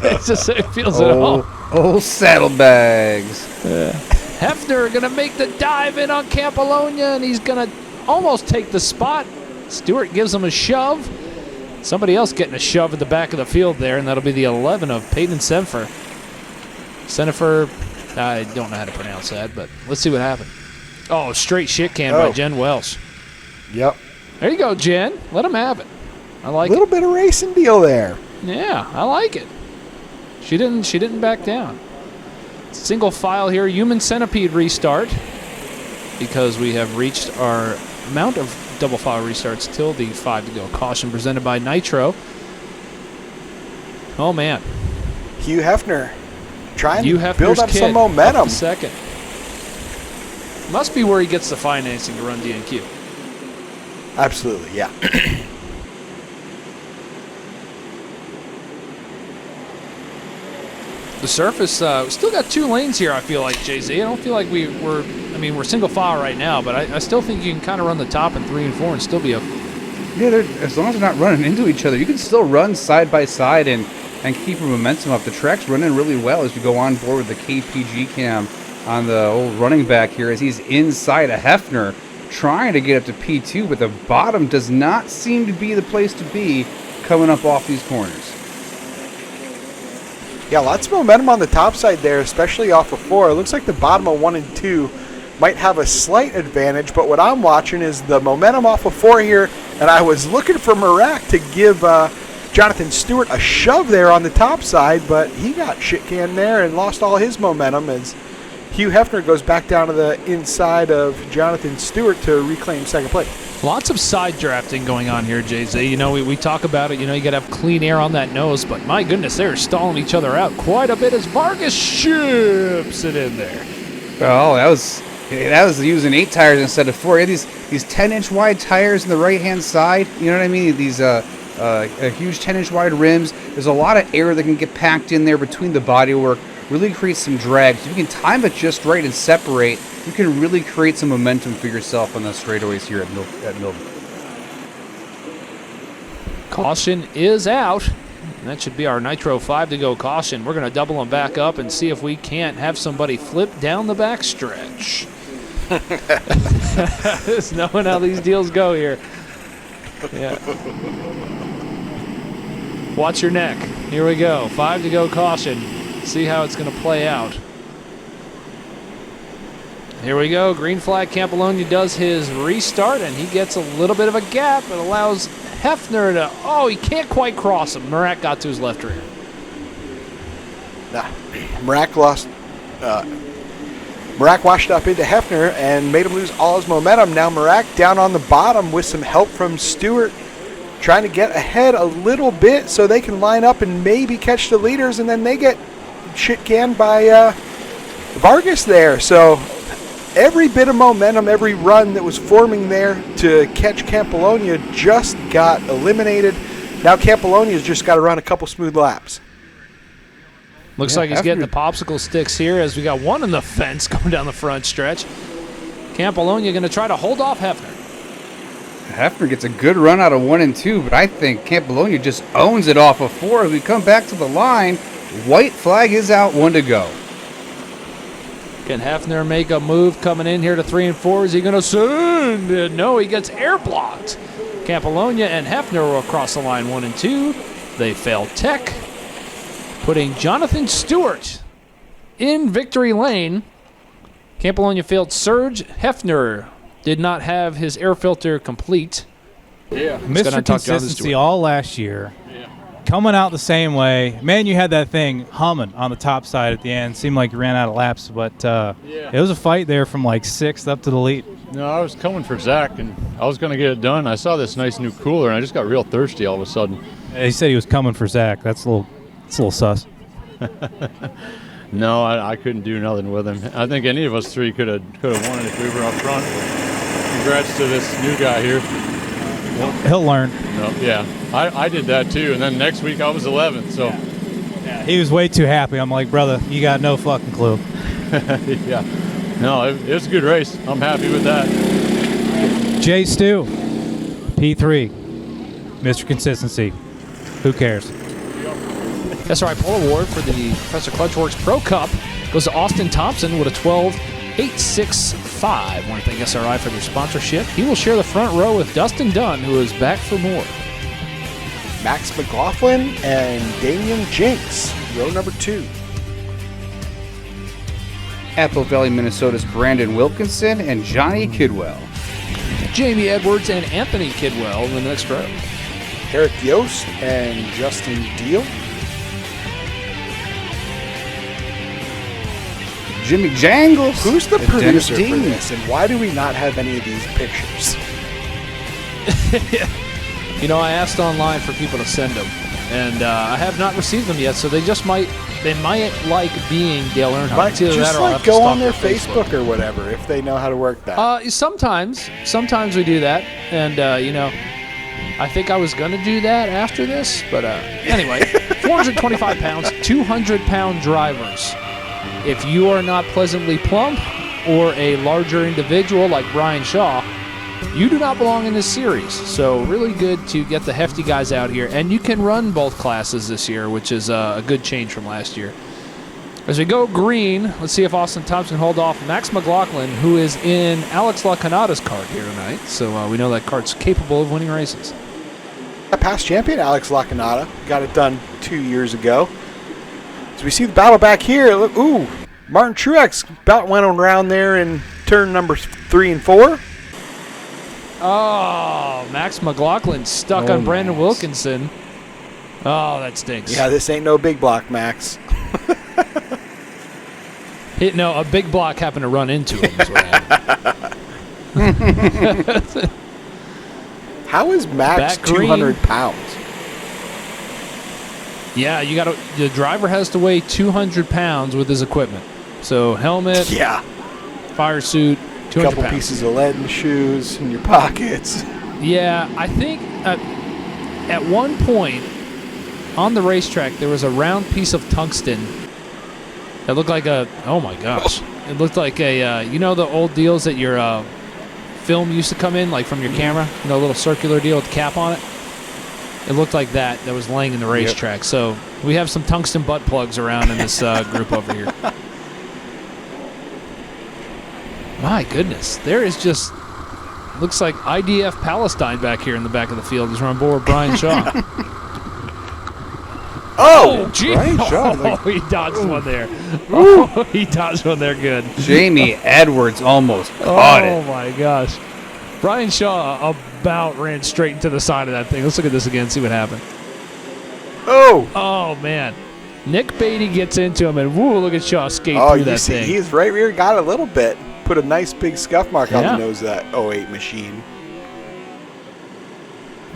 It's just it feels at home. Oh, saddlebags. Hefner going to make the dive in on Campolonia, and he's going to almost take the spot. Stewart gives him a shove. Somebody else getting a shove at the back of the field there, and that'll be the 11 of Peyton Senfer. I don't know how to pronounce that, but let's see what happens. Oh, straight shit can by Jen Welsh. Yep. There you go, Jen. Let him have it. I like it. A little bit of racing deal there. Yeah, I like it. She didn't back down. Single file here, human centipede restart, because we have reached our amount of double file restarts till the 5 to go caution presented by Nitro. Oh man, Hugh Hefner trying to build up some momentum. Up second. Must be where he gets the financing to run DNQ. Absolutely, yeah. The surface, still got 2 lanes here, I feel like, Jay-Z. I don't feel like we're single file right now, but I still think you can kind of run the top in 3 and 4 and still be a... Yeah, as long as they're not running into each other, you can still run side by side and keep your momentum up. The track's running really well as we go on board with the KPG cam on the old running back here as he's inside a Hefner trying to get up to P2, but the bottom does not seem to be the place to be coming up off these corners. Yeah, lots of momentum on the top side there, especially off of 4. It looks like the bottom of 1 and 2 might have a slight advantage, but what I'm watching is the momentum off of 4 here, and I was looking for Merak to give Jonathan Stewart a shove there on the top side, but he got shit canned there and lost all his momentum as Hugh Hefner goes back down to the inside of Jonathan Stewart to reclaim second place. Lots of side drafting going on here, Jay-Z. You know, we talk about it. You know, you got to have clean air on that nose, but my goodness, they're stalling each other out quite a bit as Vargas ships it in there. Oh, that was using 8 tires instead of 4. These 10-inch wide tires on the right-hand side. You know what I mean? These huge 10-inch wide rims. There's a lot of air that can get packed in there between the bodywork. Really create some drag. So if you can time it just right and separate, you can really create some momentum for yourself on the straightaways here at Milton. Caution is out. And that should be our Nitro 5 to go caution. We're going to double them back up and see if we can't have somebody flip down the backstretch. Just knowing how these deals go here. Yeah. Watch your neck. Here we go. 5 to go caution. See how it's going to play out. Here we go. Green flag. Campolonia does his restart, and he gets a little bit of a gap. It allows Hefner to... Oh, he can't quite cross him. Merak got to his left rear. Merak washed up into Hefner and made him lose all his momentum. Now Merak down on the bottom with some help from Stewart, trying to get ahead a little bit so they can line up and maybe catch the leaders, and then they get shit canned by Vargas there. So every bit of momentum, every run that was forming there to catch Campolonia just got eliminated. Now Campolonia's just got to run a couple smooth laps. Looks like he's getting the popsicle sticks here as we got one in the fence going down the front stretch. Campolonia going to try to hold off Hefner. Hefner gets a good run out of 1 and 2, but I think Campolonia just owns it off of 4. As we come back to the line, white flag is out, 1 to go. Can Hefner make a move coming in here to 3 and 4? Is he going to send? No, he gets air blocked. Campolonia and Hefner will cross the line 1 and 2. They fail tech, putting Jonathan Stewart in victory lane. Campolonia failed surge. Hefner did not have his air filter complete. Yeah. Mr. Consistency all last year. Coming out the same way. Man, you had that thing humming on the top side at the end. Seemed like you ran out of laps, but it was a fight there from like 6th up to the lead. No, I was coming for Zach, and I was going to get it done. I saw this nice new cooler, and I just got real thirsty all of a sudden. He said he was coming for Zach. That's a little sus. No, I couldn't do nothing with him. I think any of us three could have won it if we were up front. Congrats to this new guy here. He'll learn. No, yeah, I did that too, and then next week I was 11th. So He was way too happy. I'm like, brother, you got no fucking clue. yeah, no, it was a good race. I'm happy with that. Jay Stu, P3, Mr. Consistency. Who cares? SRI Pole Award for the Professor Clutchworks Pro Cup goes to Austin Thompson with a 12.865. I want to thank SRI for their sponsorship. He will share the front row with Dustin Dunn, who is back for more. Max McLaughlin and Damian Jenks, row number 2. Apple Valley, Minnesota's Brandon Wilkinson and Johnny Kidwell. Jamie Edwards and Anthony Kidwell in the next row. Eric Yost and Justin Deal. Jimmy Jangles. Who's the and producer Dennis for Dean. this, and why do we not have any of these pictures? You know, I asked online for people to send them, and I have not received them yet, so they might like being Dale Earnhardt. It's either Just that or I'll like have to go stalk on their their Facebook or whatever if they know how to work that. Sometimes we do that, and you know, I think I was going to do that after this, but anyway, 425 pounds, 200-pound drivers. If you are not pleasantly plump or a larger individual like Brian Shaw, you do not belong in this series. So really good to get the hefty guys out here, and you can run both classes this year, which is a good change from last year. As we go green, let's see if Austin Thompson can hold off Max McLaughlin, who is in Alex LaCanada's kart here tonight. So we know that kart's capable of winning races. A past champion, Alex LaCanada, got it done 2 years ago. As we see the battle back here, look, ooh, Martin Truex about went around there in turn number 3 and 4. Oh, Max McLaughlin stuck on Brandon Wilkinson. Oh, that stinks. Yeah, this ain't no big block, Max. A big block happened to run into him. Is what happened. How is Max Back green. 200 pounds? Yeah, the driver has to weigh 200 pounds with his equipment. So helmet, fire suit, 200 couple pounds. pieces of lead in the shoes in your pockets. Yeah, I think at one point on the racetrack there was a round piece of tungsten that looked like oh my gosh. It looked like a, the old deals that your film used to come in, like from your camera, a little circular deal with the cap on it. It looked like that was laying in the racetrack. Yep. So we have some tungsten butt plugs around in this group over here. My goodness. There is just, looks like IDF Palestine back here in the back of the field. He's on board Brian Shaw. Gee. Brian Shaw. He dodged one there. Oh, he dodged one there good. Jamie Edwards almost caught it. Oh, my gosh. Brian Shaw about ran straight into the side of that thing. Let's look at this again, see what happened. Oh, man. Nick Beatty gets into him, and woo, look at Shaw skate through that thing. He's right rear, got a little bit. Put a nice big scuff mark on the nose of that 08 machine.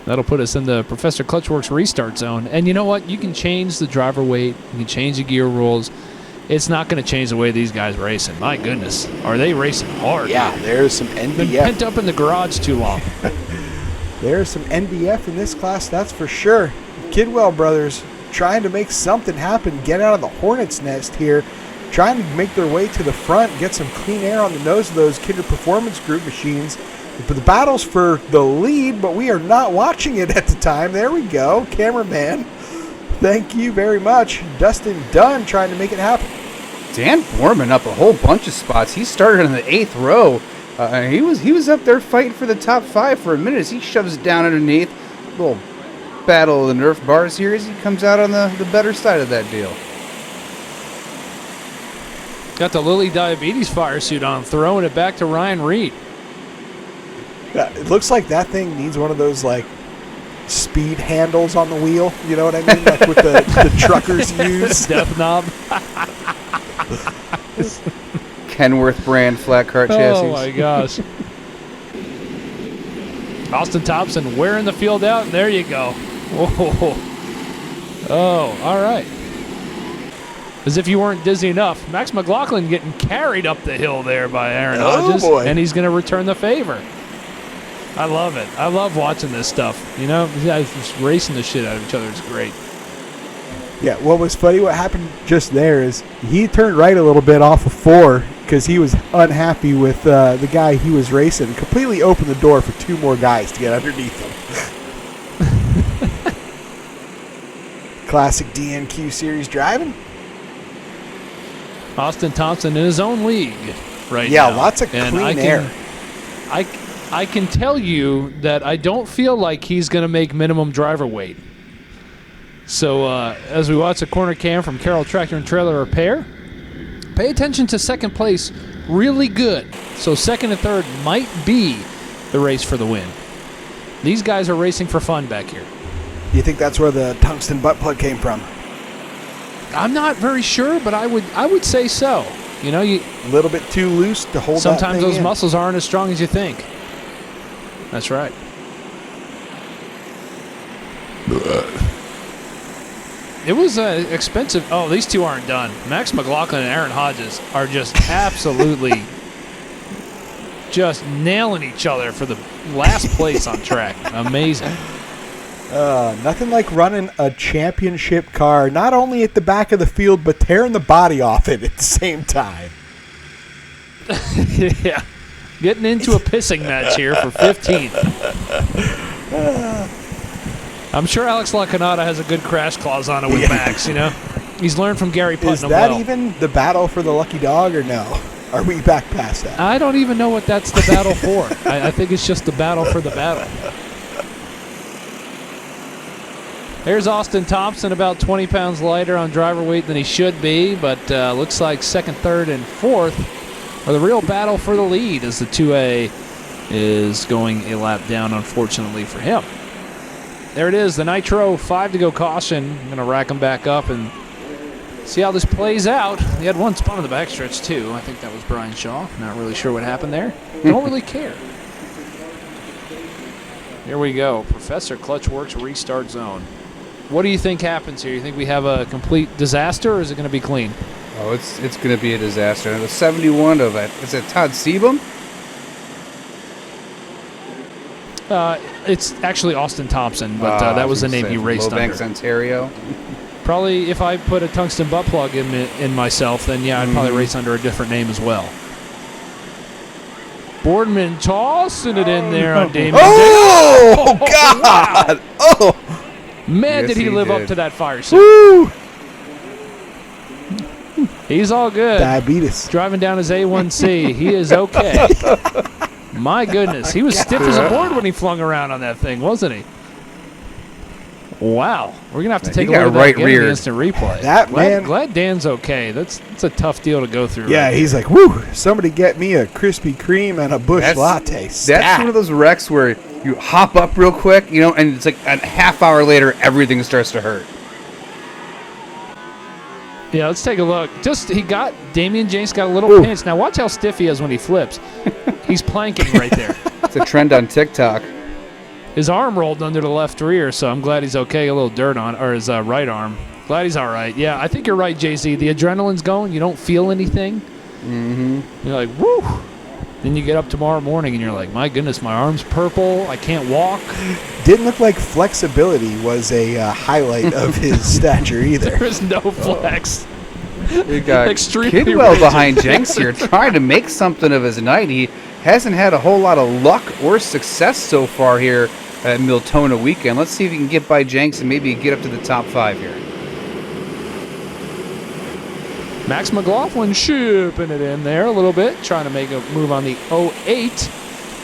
That'll put us in the Professor Clutchworks restart zone. And you know what? You can change the driver weight. You can change the gear rules. it's not going to change the way these guys racing. My goodness, are they racing hard? Yeah, there's some Been NBF. pent up in the garage too long. There's some NBF in this class, that's for sure. Kidwell brothers trying to make something happen, get out of the hornet's nest here, trying to make their way to the front, get some clean air on the nose of those Kinder Performance Group machines. But the battle's for the lead, but we are not watching it at the time. There we go, cameraman. Thank you very much. Dustin Dunn trying to make it happen. Dan Borman up a whole bunch of spots. He started in the 8th row. He was up there fighting for the top 5 for a minute as he shoves it down underneath. Little battle of the Nerf bars here as he comes out on the better side of that deal. Got the Lilly Diabetes fire suit on, throwing it back to Ryan Reed. Yeah, it looks like that thing needs one of those, like, speed handles on the wheel. You know what I mean? Like with the truckers use. Step knob. Kenworth brand flat cart chassis. Oh, my gosh. Austin Thompson wearing the field out, and there you go. Oh, all right. As if you weren't dizzy enough. Max McLaughlin getting carried up the hill there by Aaron Hodges, boy. and he's going to return the favor. I love it. I love watching this stuff. You know, these guys just racing the shit out of each other. It's great. Yeah, what was funny, what happened just there is he turned right a little bit off of 4 because he was unhappy with the guy he was racing. Completely opened the door for 2 more guys to get underneath him. Classic DNQ series driving. Austin Thompson in his own league right Yeah, now. lots of And clean air. I can tell you that I don't feel like he's going to make minimum driver weight. So as we watch the corner cam from Carroll Tractor and Trailer Repair, pay attention to second place. Really good. So second and third might be the race for the win. These guys are racing for fun back here. You think that's where the tungsten butt plug came from? I'm not very sure, but I would say so. You know, A little bit too loose to hold that sometimes thing those in. muscles aren't as strong as you think. That's right. It was expensive. Oh, these two aren't done. Max McLaughlin and Aaron Hodges are just absolutely just nailing each other for the last place on track. Amazing. Nothing like running a championship car, not only at the back of the field, but tearing the body off it at the same time. Yeah. Getting into a pissing match here for 15th. I'm sure Alex LaCanada has a good crash clause on it with Max, you know? He's learned from Gary Putnam. Is that well. even the battle for the lucky dog, or no? Are we back past that? I don't even know what that's the battle for. I think it's just the battle for the battle. There's Austin Thompson, about 20 pounds lighter on driver weight than he should be, but looks like second, third, and fourth are the real battle for the lead as the 2A is going a lap down, unfortunately for him. There it is, the Nitro 5 to go caution. I'm going to rack him back up and see how this plays out. He had one spun in the backstretch, too. I think that was Brian Shaw. Not really sure what happened there. Don't really care. Here we go. Professor Clutchworks restart zone. What do you think happens here? You think we have a complete disaster, or is it going to be clean? Oh, it's going to be a disaster. And the 71 of it. Is it Todd Sebum? It's actually Austin Thompson, but that was the name he raced Lobanks, under. Ontario. Probably if I put a tungsten butt plug in myself, then yeah, I'd probably race under a different name as well. Boardman tossing it in there on Damien. Oh, God! Oh! Man, Yes, did he live did. up to that fire suit. Woo! He's all good. Diabetes. Driving down his A1C. He is okay. My goodness. He was stiff as a board when he flung around on that thing, wasn't he? Wow. We're going to have to take a look got at that right again in the reared. instant replay. That man- Glad Dan's okay. That's a tough deal to go through. Yeah, right? he's like, woo, somebody get me a Krispy Kreme and a Busch latte. That's one of those wrecks where you hop up real quick, you know, and it's like a half hour later, everything starts to hurt. Yeah, let's take a look. Damian Jenks got a little pinch. Now watch how stiff he is when he flips. He's planking right there. It's a trend on TikTok. His arm rolled under the left rear, so I'm glad he's okay. A little dirt on, or his right arm. Glad he's all right. Yeah, I think you're right, JZ. The adrenaline's going. You don't feel anything. Mm-hmm. You're like, woo. Then you get up tomorrow morning and you're like, my goodness, my arm's purple. I can't walk. Didn't look like flexibility was a highlight of his stature either. There's no flex. We got Extremely Kidwell rigid. behind Jenks here, trying to make something of his night. He hasn't had a whole lot of luck or success so far here at Milltona weekend. Let's see if he can get by Jenks and maybe get up to the top 5 here. Max McLaughlin shipping it in there a little bit, trying to make a move on the 08.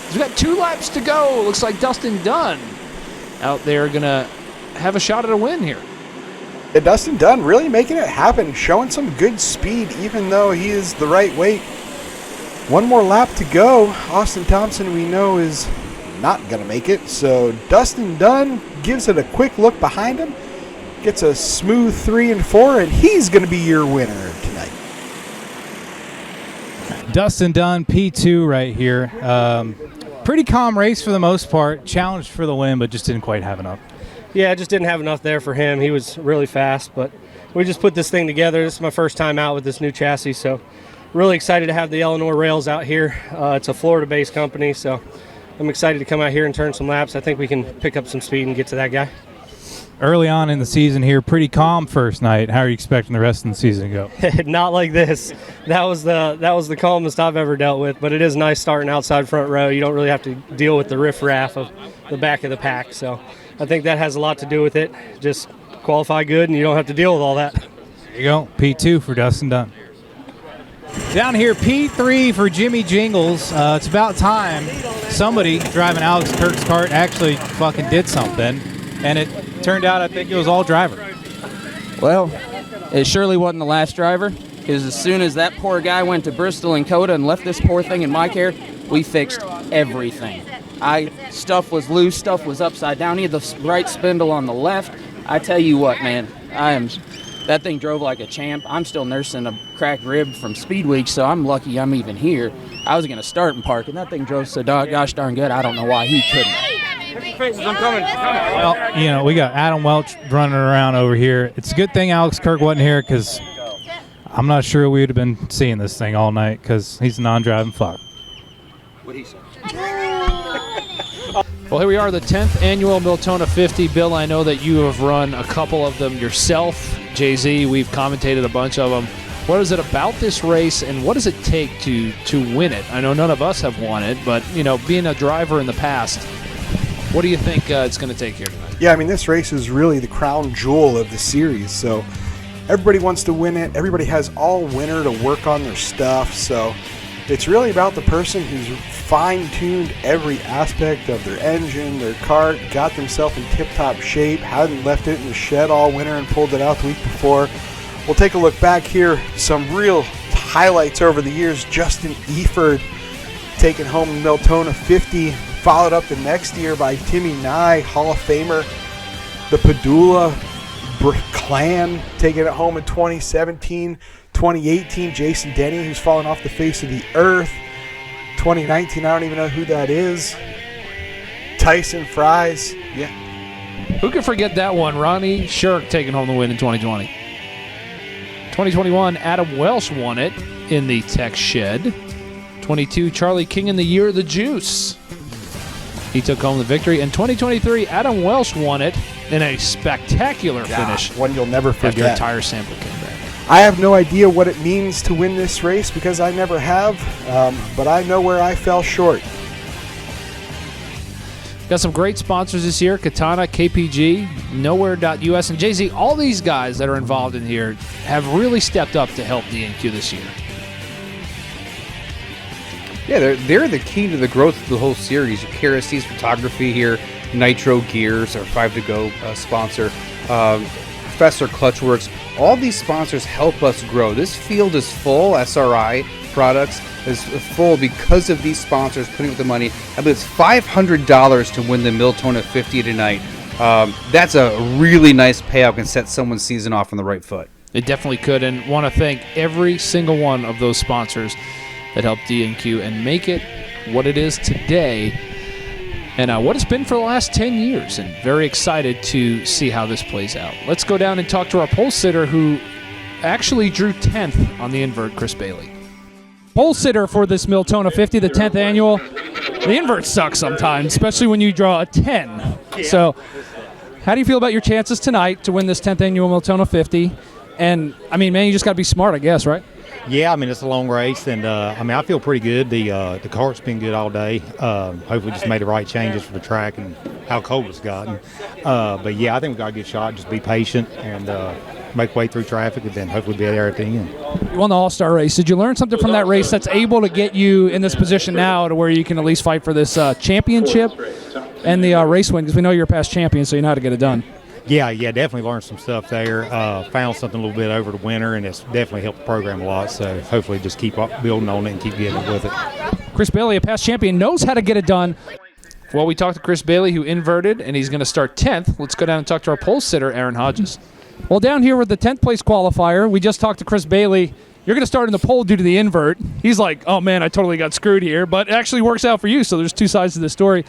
We've got 2 laps to go. Looks like Dustin Dunn out there going to have a shot at a win here. And Dustin Dunn really making it happen, showing some good speed even though he is the right weight. 1 more lap to go. Austin Thompson, we know, is not going to make it. So Dustin Dunn gives it a quick look behind him, gets a smooth 3 and 4, and he's going to be your winner tonight. Dustin Dunn, P2 right here. Pretty calm race for the most part. Challenged for the win, but just didn't quite have enough. Yeah, just didn't have enough there for him. He was really fast, but we just put this thing together. This is my first time out with this new chassis, so really excited to have the Eleanor Rails out here. It's a Florida-based company, so I'm excited to come out here and turn some laps. I think we can pick up some speed and get to that guy. Early on in the season here, pretty calm first night. How are you expecting the rest of the season to go? Not like this. That was the calmest I've ever dealt with, but it is nice starting outside front row. You don't really have to deal with the riff-raff of the back of the pack, so I think that has a lot to do with it. Just qualify good, and you don't have to deal with all that. There you go, P2 for Dustin Dunn. Down here, P3 for Jimmy Jingles. It's about time somebody driving Alex Kirk's kart actually fucking did something, and it turned out I think it was all driver. Well, it surely wasn't the last driver, because as soon as that poor guy went to Bristol and Coda and left this poor thing in my care, we fixed everything. Stuff was loose, stuff was upside down. He had the right spindle on the left. I tell you what, man, that thing drove like a champ. I'm still nursing a cracked rib from Speed Week, so I'm lucky I'm even here. I was going to start and park, and that thing drove so gosh darn good, I don't know why he couldn't. I'm coming. Well, we got Adam Welch running around over here. It's a good thing Alex Kirk wasn't here, because I'm not sure we would have been seeing this thing all night, because he's a non-driving fuck. What'd he say? Well, here we are, the 10th annual Milltona 50. Bill, I know that you have run a couple of them yourself. JZ, we've commentated a bunch of them. What is it about this race, and what does it take to win it? I know none of us have won it, but, being a driver in the past, what do you think it's going to take here tonight? Yeah, I mean, this race is really the crown jewel of the series, so everybody wants to win it. Everybody has all winter to work on their stuff, so it's really about the person who's fine-tuned every aspect of their engine, their kart, got themselves in tip-top shape, hadn't left it in the shed all winter and pulled it out the week before. We'll take a look back here. Some real highlights over the years. Justin Eford taking home the Milltona 50, followed up the next year by Timmy Nye, Hall of Famer. The Padula clan taking it home in 2017. 2018, Jason Denny, who's fallen off the face of the earth. 2019, I don't even know who that is. Tyson Fries. Yeah. Who can forget that one? Ronnie Shirk taking home the win in 2020. 2021, Adam Welsh won it in the Tech Shed. 22, Charlie King in the Year of the Juice. He took home the victory. In 2023, Adam Welsh won it in a spectacular finish. One you'll never forget. After a tire sample came back. I have no idea what it means to win this race because I never have, but I know where I fell short. Got some great sponsors this year, Katana, KPG, Nowhere.us, and JZ. All these guys that are involved in here have really stepped up to help DNQ this year. Yeah, they're the key to the growth of the whole series. Kerosene Photography here, Nitro Gears, our 5 to Go sponsor, Professor Clutchworks. All these sponsors help us grow. This field is full. SRI Products is full because of these sponsors putting up the money. I believe it's $500 to win the Milltona 50 tonight. That's a really nice payout, can set someone's season off on the right foot. It definitely could, and want to thank every single one of those sponsors that helped DNQ and make it what it is today. and what it's been for the last 10 years, and very excited to see how this plays out. Let's go down and talk to our pole sitter who actually drew 10th on the invert, Chris Bailey. Pole sitter for this Milltona 50, the 10th annual. The invert sucks sometimes, especially when you draw a 10. So how do you feel about your chances tonight to win this 10th annual Milltona 50? And, I mean, man, you just got to be smart, I guess, right? Yeah, I mean, it's a long race, and, I feel pretty good. The cart's been good all day. Hopefully just made the right changes for the track and how cold it's gotten. But, yeah, I think we got a good shot. Just be patient and make way through traffic, and then hopefully be there at the end. You won the All-Star race. Did you learn something from that race that's able to get you in this position now to where you can at least fight for this championship and the race win? Because we know you're a past champion, so you know how to get it done. Yeah, definitely learned some stuff there. Found something a little bit over the winter, and it's definitely helped the program a lot. So hopefully just keep up building on it and keep getting it with it. Chris Bailey, a past champion, knows how to get it done. Well, we talked to Chris Bailey, who inverted, and he's going to start 10th. Let's go down and talk to our pole sitter, Aaron Hodges. Well, down here with the 10th place qualifier, we just talked to Chris Bailey. You're going to start in the pole due to the invert. He's like, oh, man, I totally got screwed here. But it actually works out for you, so there's two sides to the story.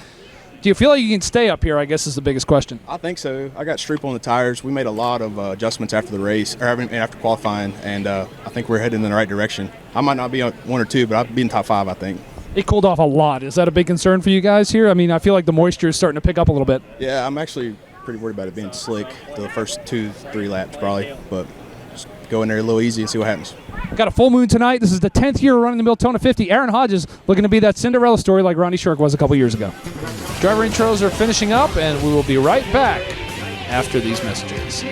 Do you feel like you can stay up here, I guess, is the biggest question? I think so. I got Stroop on the tires. We made a lot of adjustments after the race, or after qualifying, and I think we're heading in the right direction. I might not be on 1 or 2, but I'll be in top 5, I think. It cooled off a lot. Is that a big concern for you guys here? I mean, I feel like the moisture is starting to pick up a little bit. Yeah, I'm actually pretty worried about it being slick the first 2-3 laps probably, but just go in there a little easy and see what happens. Got a full moon tonight. This is the 10th year running the Milltona 50. Aaron Hodges looking to be that Cinderella story like Ronnie Shirk was a couple years ago. Driver intros are finishing up, and we will be right back after these messages.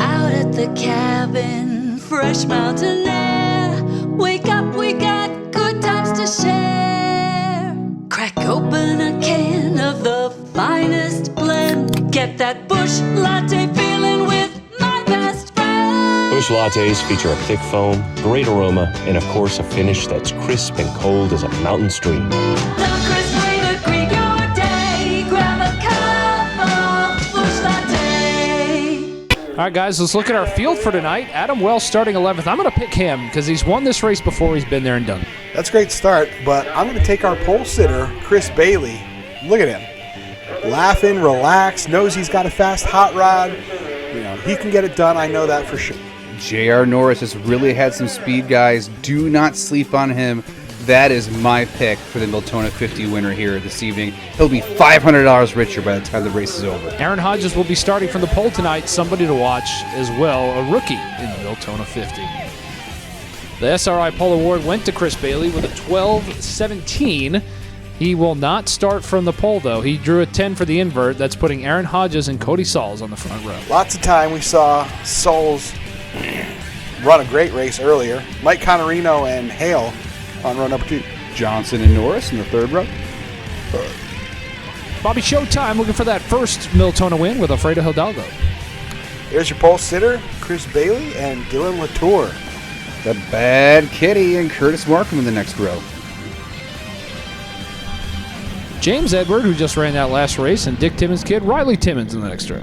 Out at the cabin, fresh mountain air. Wake up, we got good times to share. Crack open a can of the finest blend. Get that Busch Latte feeling with my best friend. Busch Lattes feature a thick foam, great aroma, and of course a finish that's crisp and cold as a mountain stream. The crisp way to greet your day. Grab a cup of Busch Latte. All right, guys, let's look at our field for tonight. Adam Wells starting 11th. I'm going to pick him because he's won this race before. He's been there and done. That's a great start, but I'm going to take our pole sitter, Chris Bailey. Look at him. Laughing, relaxed, knows he's got a fast hot rod. You know, he can get it done. I know that for sure. J.R. Norris has really had some speed, guys. Do not sleep on him. That is my pick for the Milltona 50 winner here this evening. He'll be $500 richer by the time the race is over. Aaron Hodges will be starting from the pole tonight. Somebody to watch as well, a rookie in the Milltona 50. The SRI Pole Award went to Chris Bailey with a 12-17. He will not start from the pole, though. He drew a 10 for the invert. That's putting Aaron Hodges and Cody Sauls on the front row. Lots of time we saw Sauls run a great race earlier. Mike Connerino and Hale on row number 2. Johnson and Norris in the third row. Bobby Showtime looking for that first Milltona win with Alfredo Hidalgo. There's your pole sitter, Chris Bailey and Dylan Latour. The Bad Kitty and Curtis Markham in the next row. James Edward, who just ran that last race, and Dick Timmons' kid, Riley Timmons, in the next row.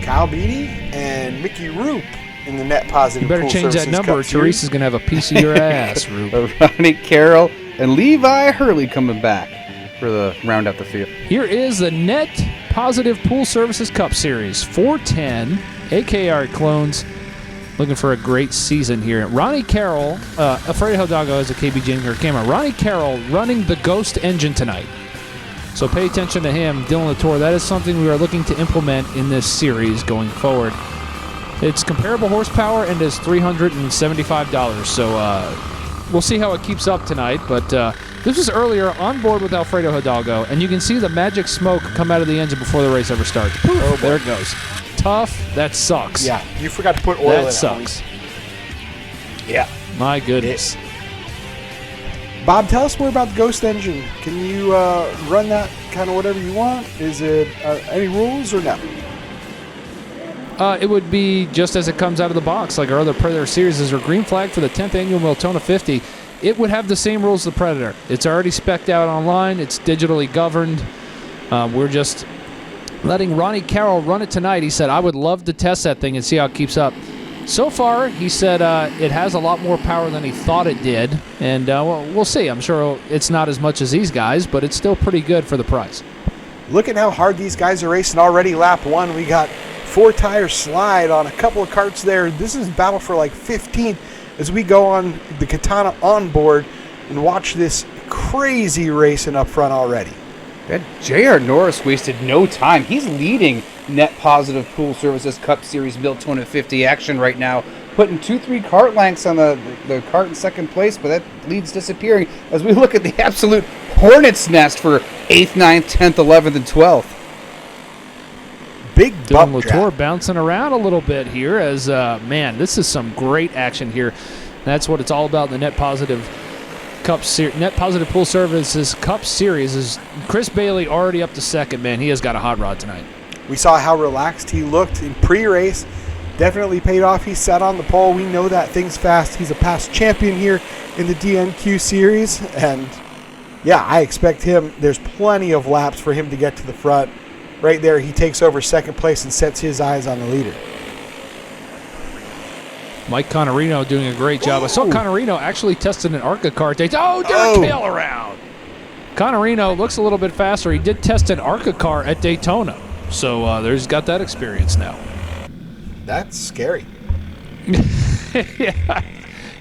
Kyle Beatty and Mickey Roop in the net positive. You better change that number, or Teresa's going to have a piece of your ass, Roop. Ronnie Carroll and Levi Hurley coming back for the round out the field. Here is the Net Positive Pool Services Cup Series. 410 AKR clones looking for a great season here. Ronnie Carroll, Alfredo Hidalgo has a KBJ in her camera. Ronnie Carroll running the Ghost engine tonight. So pay attention to him. Dylan Latour, that is something we are looking to implement in this series going forward. It's comparable horsepower and is $375. So we'll see how it keeps up tonight. But this was earlier on board with Alfredo Hidalgo, and you can see the magic smoke come out of the engine before the race ever starts. Poof, there it goes. Tough. That sucks. Yeah, you forgot to put oil in it. That sucks. Yeah. My goodness. Bob, tell us more about the Ghost engine. Can you run that kind of whatever you want? Is it any rules or no? It would be just as it comes out of the box, like our other Predator series. Is our green flag for the 10th annual Milltona 50. It would have the same rules as the Predator. It's already spec'd out online. It's digitally governed. We're just letting Ronnie Carroll run it tonight. He said, I would love to test that thing and see how it keeps up. So far, he said it has a lot more power than he thought it did, and we'll see. I'm sure it's not as much as these guys, but it's still pretty good for the price. Look at how hard these guys are racing already. Lap 1, we got 4-tire slide on a couple of karts there. This is battle for like 15th as we go on the Katana onboard and watch this crazy racing up front already. J.R. Norris wasted no time. He's leading Net Positive Pool Services Cup Series Milltona 50 action right now, putting 2-3 kart lengths on the kart in second place, but that lead's disappearing as we look at the absolute hornet's nest for 8th, 9th, 10th, 11th, and 12th. Big bump Latour bouncing around a little bit here as, man, this is some great action here. That's what it's all about in the Net Positive Net Positive Pool Services Cup Series. Is Chris Bailey already up to second, man. He has got a hot rod tonight. We saw how relaxed he looked in pre-race. Definitely paid off. He sat on the pole. We know that thing's fast. He's a past champion here in the DNQ series. And, yeah, I expect him. There's plenty of laps for him to get to the front. Right there, he takes over second place and sets his eyes on the leader. Mike Connerino doing a great job. I saw Connerino actually tested an ARCA car. Derek Hale around. Connerino looks a little bit faster. He did test an ARCA car at Daytona. So there's got that experience now. That's scary. Yeah.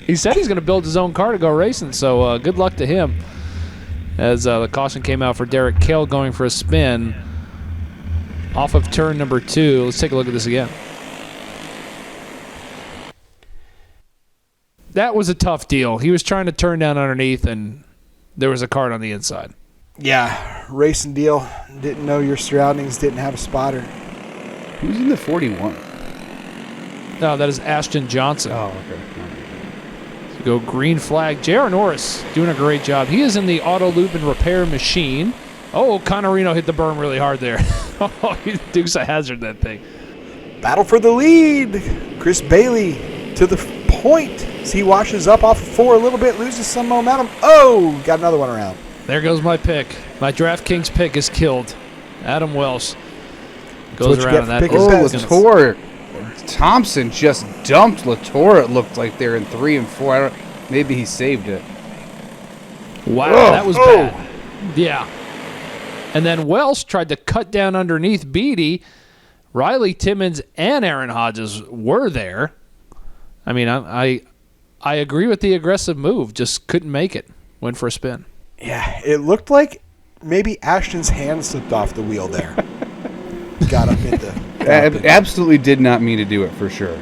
He said he's going to build his own car to go racing, so good luck to him. As the caution came out for Derek Hale going for a spin off of turn number 2. Let's take a look at this again. That was a tough deal. He was trying to turn down underneath, and there was a cart on the inside. Yeah, racing deal. Didn't know your surroundings, didn't have a spotter. Who's in the 41? No, that is Ashton Johnson. Oh, okay. So go green flag. J.R. Norris doing a great job. He is in the auto loop and repair machine. Oh, Connerino hit the berm really hard there. Oh, he Dukes a hazard, that thing. Battle for the lead. Chris Bailey to the point. As he washes up off of 4 a little bit, loses some momentum. Oh, got another one around. There goes my pick. My DraftKings pick is killed. Adam Welsh goes around in that. Oh, Latour. Thompson just dumped Latour, it looked like there in 3 and 4. Maybe he saved it. Wow, that was bad. Yeah. And then Welsh tried to cut down underneath Beatty. Riley Timmons and Aaron Hodges were there. I mean, I agree with the aggressive move. Just couldn't make it. Went for a spin. Yeah, it looked like maybe Ashton's hand slipped off the wheel there. Got up into... Absolutely did not mean to do it, for sure.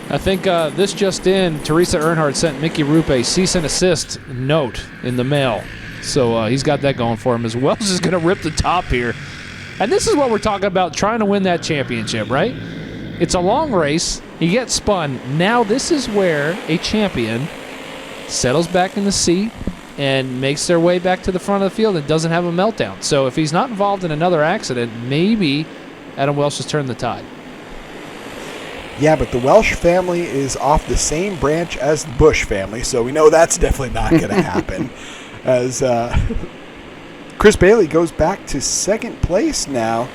I think this just in, Teresa Earnhardt sent Mickey Roop a cease and assist note in the mail. So he's got that going for him as well. Just going to rip the top here. And this is what we're talking about, trying to win that championship, right? It's a long race. He gets spun. Now this is where a champion settles back in the seat and makes their way back to the front of the field and doesn't have a meltdown. So if he's not involved in another accident, maybe Adam Welsh has turned the tide. Yeah, but the Welsh family is off the same branch as the Bush family, so we know that's definitely not going to happen. As Chris Bailey goes back to second place now.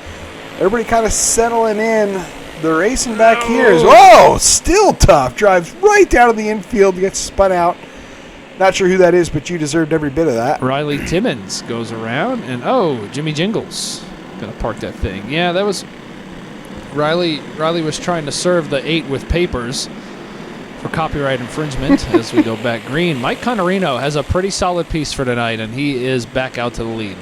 Everybody kind of settling in. The racing back here is, still tough. Drives right down to the infield, gets spun out. Not sure who that is, but you deserved every bit of that. Riley Timmons goes around, and Jimmy Jingles gonna park that thing. Yeah, that was Riley. Riley was trying to serve the 8 with papers for copyright infringement as we go back green. Mike Connerino has a pretty solid piece for tonight, and he is back out to the lead.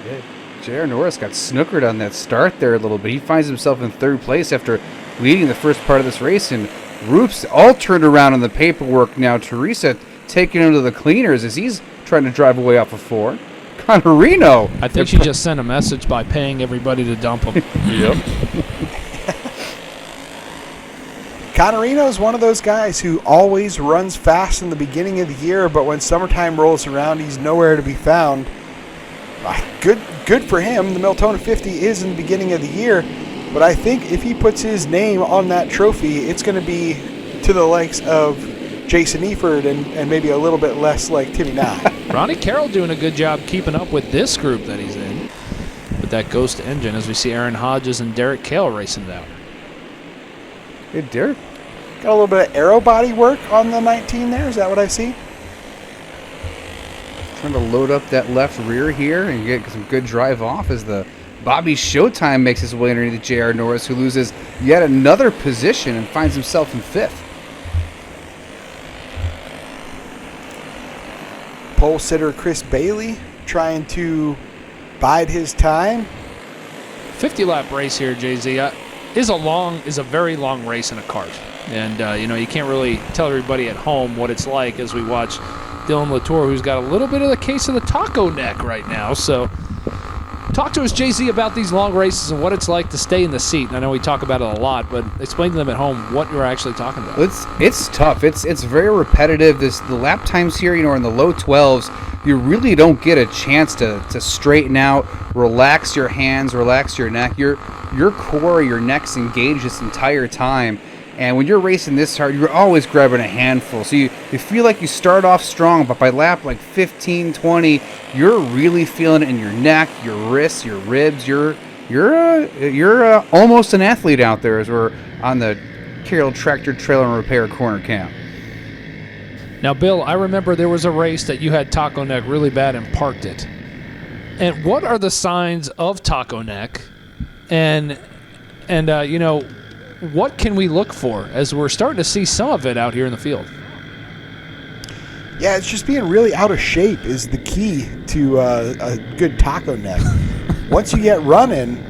Yeah. J.R. Norris got snookered on that start there a little bit. He finds himself in 3rd place after leading the first part of this race, and Roop's all turned around on the paperwork now. Teresa taking him to the cleaners as he's trying to drive away off of 4. Connerino. I think she just sent a message by paying everybody to dump him. Yep. Connerino is one of those guys who always runs fast in the beginning of the year, but when summertime rolls around, he's nowhere to be found. Good for him. The Milltona 50 is in the beginning of the year, but I think if he puts his name on that trophy, it's going to be to the likes of Jason Eford and maybe a little bit less like Timmy Nye. Ronnie Carroll doing a good job keeping up with this group that he's in. But with that Ghost engine as we see Aaron Hodges and Derek Kale racing down. Hey, Derek. Got a little bit of aero body work on the 19 there. Is that what I see? Trying to load up that left rear here and get some good drive off as the Bobby Showtime makes his way underneath J.R. Norris, who loses yet another position and finds himself in 5th. Pole sitter Chris Bailey trying to bide his time. 50-lap race here, JZ, is a very long race in a kart. And, you can't really tell everybody at home what it's like as we watch Dylan Latour, who's got a little bit of the case of the taco neck right now. So talk to us, JZ, about these long races and what it's like to stay in the seat. And I know we talk about it a lot, but explain to them at home what you're actually talking about. It's tough. It's very repetitive. The lap times here, are in the low 12s. You really don't get a chance to straighten out, relax your hands, relax your neck. Your core, your neck's engaged this entire time. And when you're racing this hard, you're always grabbing a handful. So you feel like you start off strong, but by lap like 15, 20, you're really feeling it in your neck, your wrists, your ribs. You're almost an athlete out there as we're on the Carroll Tractor Trailer and Repair Corner Camp. Now, Bill, I remember there was a race that you had taco neck really bad and parked it. And what are the signs of taco neck? And what can we look for as we're starting to see some of it out here in the field? Yeah, it's just being really out of shape is the key to a good taco neck. Once you get running,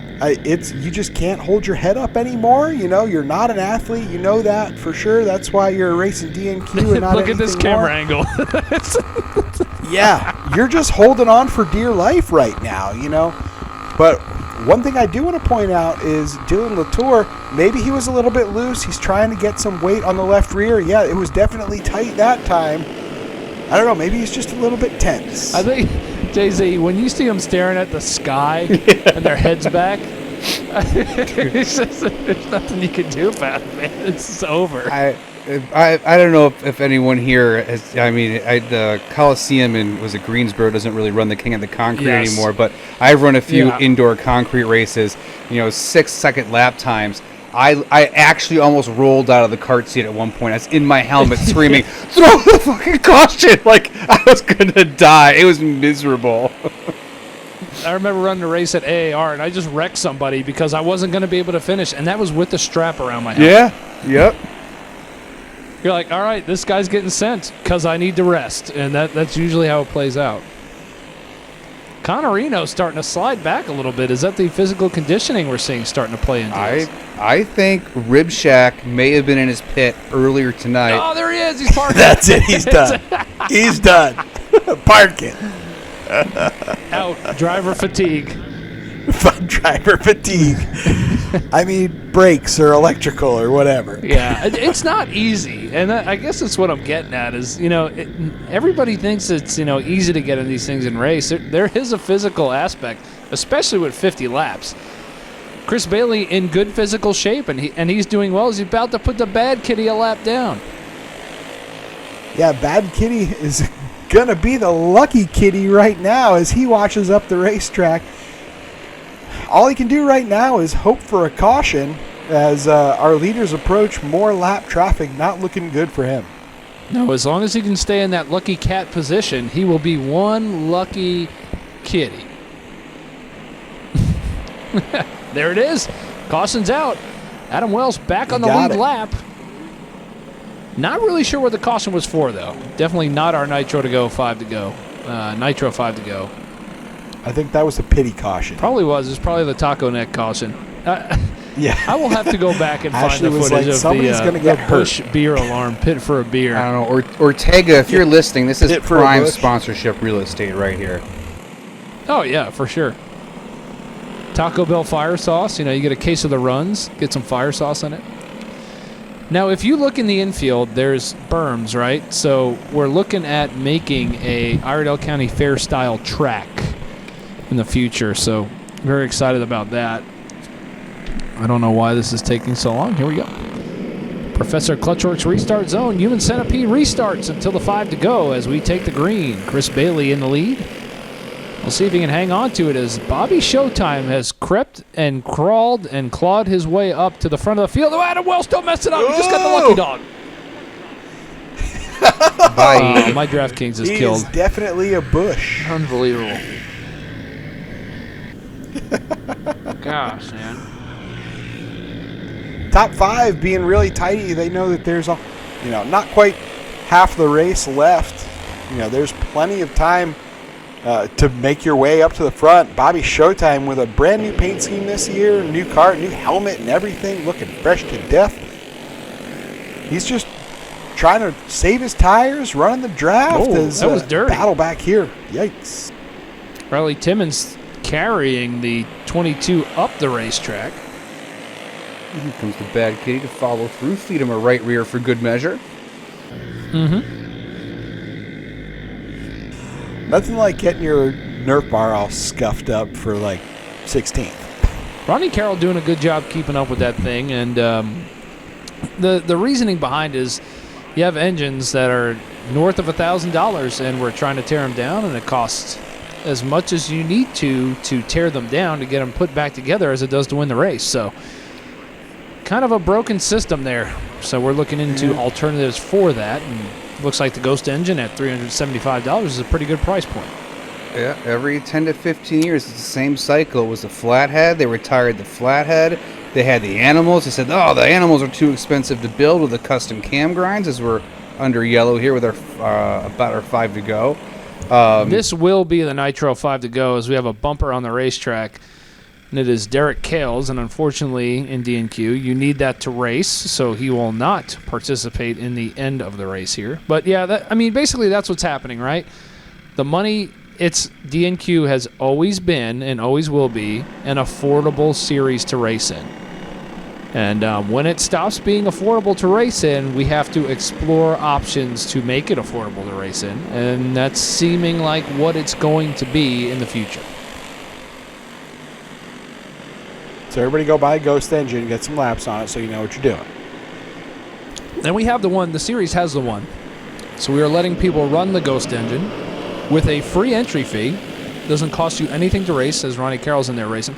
you just can't hold your head up anymore. You're not an athlete. You know that for sure. That's why you're racing DNQ and not Look at this camera angle. Yeah, you're just holding on for dear life right now, But one thing I do want to point out is Dylan Latour, maybe he was a little bit loose. He's trying to get some weight on the left rear. Yeah, it was definitely tight that time. I don't know, maybe he's just a little bit tense. I think, Jay-Z, when you see them staring at the sky and their heads back, there's nothing you can do about it, man. It's over. I don't know if anyone here has. The Coliseum was it Greensboro doesn't really run the King of the Concrete anymore, but I've run a few indoor concrete races. 6-second lap times. I actually almost rolled out of the kart seat at one point. I was in my helmet screaming, "Throw the fucking caution!" Like I was gonna die. It was miserable. I remember running a race at AAR, and I just wrecked somebody because I wasn't going to be able to finish, and that was with the strap around my helmet. Yeah. Yep. You're like, all right, this guy's getting sent because I need to rest, and that's usually how it plays out. Connorino's starting to slide back a little bit. Is that the physical conditioning we're seeing starting to play into this? I think Rib Shack may have been in his pit earlier tonight. Oh, there he is. He's parking. That's it. He's done. He's done. Parking. Out. Driver fatigue. Driver fatigue. Brakes or electrical or whatever. Yeah, it's not easy, and I guess that's what I'm getting at is, everybody thinks it's, easy to get in these things and race. There is a physical aspect, especially with 50 laps. Chris Bailey in good physical shape, and he's doing well. He's about to put the Bad Kitty a lap down. Yeah, Bad Kitty is going to be the lucky kitty right now as he watches up the racetrack. All he can do right now is hope for a caution as our leaders approach more lap traffic. Not looking good for him. No, as long as he can stay in that lucky cat position, he will be one lucky kitty. There it is. Caution's out. Adam Wells back on the lead lap. Not really sure what the caution was for, though. Definitely not our Nitro to go, 5 to go. Nitro 5 to go. I think that was a pity caution. Probably was. It's probably the taco neck caution. Yeah. I will have to go back and find the footage of the push beer alarm, pit for a beer. I don't know. Ortega, if you're listening, this is prime sponsorship real estate right here. Oh, yeah, for sure. Taco Bell fire sauce. You get a case of the runs. Get some fire sauce in it. Now, if you look in the infield, there's berms, right? So we're looking at making a Iredell County Fair-style track in the future. So very excited about that. I don't know why this is taking so long. Here we go. Professor Clutchworks restart zone. Human Centipede restarts until the 5 to go as we take the green. Chris Bailey in the lead. We'll see if he can hang on to it as Bobby Showtime has crept and crawled and clawed his way up to the front of the field. Oh, Adam Wells don't mess it up. He just got the lucky dog. My DraftKings is killed. He is definitely a Bush. Unbelievable. Gosh, man. Top 5 being really tidy. They know that there's not quite half the race left. There's plenty of time to make your way up to the front. Bobby Showtime with a brand new paint scheme this year, new car, new helmet and everything, looking fresh to death. He's just trying to save his tires, running the draft. Oh, that was dirty. Battle back here. Yikes. Riley Timmons carrying the 22 up the racetrack. Here comes the bad kitty to follow through. Feed him a right rear for good measure. Nothing like getting your Nerf bar all scuffed up for like 16th. Ronnie Carroll doing a good job keeping up with that thing, and the reasoning behind is you have engines that are north of $1,000, and we're trying to tear them down, and it costs as much as you need to tear them down to get them put back together as it does to win the race. So kind of a broken system there. So we're looking into alternatives for that, and looks like the Ghost engine at $375 is a pretty good price point. Yeah, every 10 to 15 years, it's the same cycle. It was the flathead. They retired the flathead. They had the animals. They said, oh, the animals are too expensive to build with the custom cam grinds, as we're under yellow here with our about our 5 to go. This will be the Nitro 5 to go, as we have a bumper on the racetrack, and it is Derek Kales, and unfortunately in DNQ you need that to race, so he will not participate in the end of the race here. But yeah, basically that's what's happening, right? The money, DNQ has always been and always will be an affordable series to race in. And when it stops being affordable to race in, we have to explore options to make it affordable to race in. And that's seeming like what it's going to be in the future. So everybody go buy a Ghost engine, get some laps on it so you know what you're doing. And we have the series has the one. So we are letting people run the Ghost engine with a free entry fee. Doesn't cost you anything to race, as Ronnie Carroll's in there racing.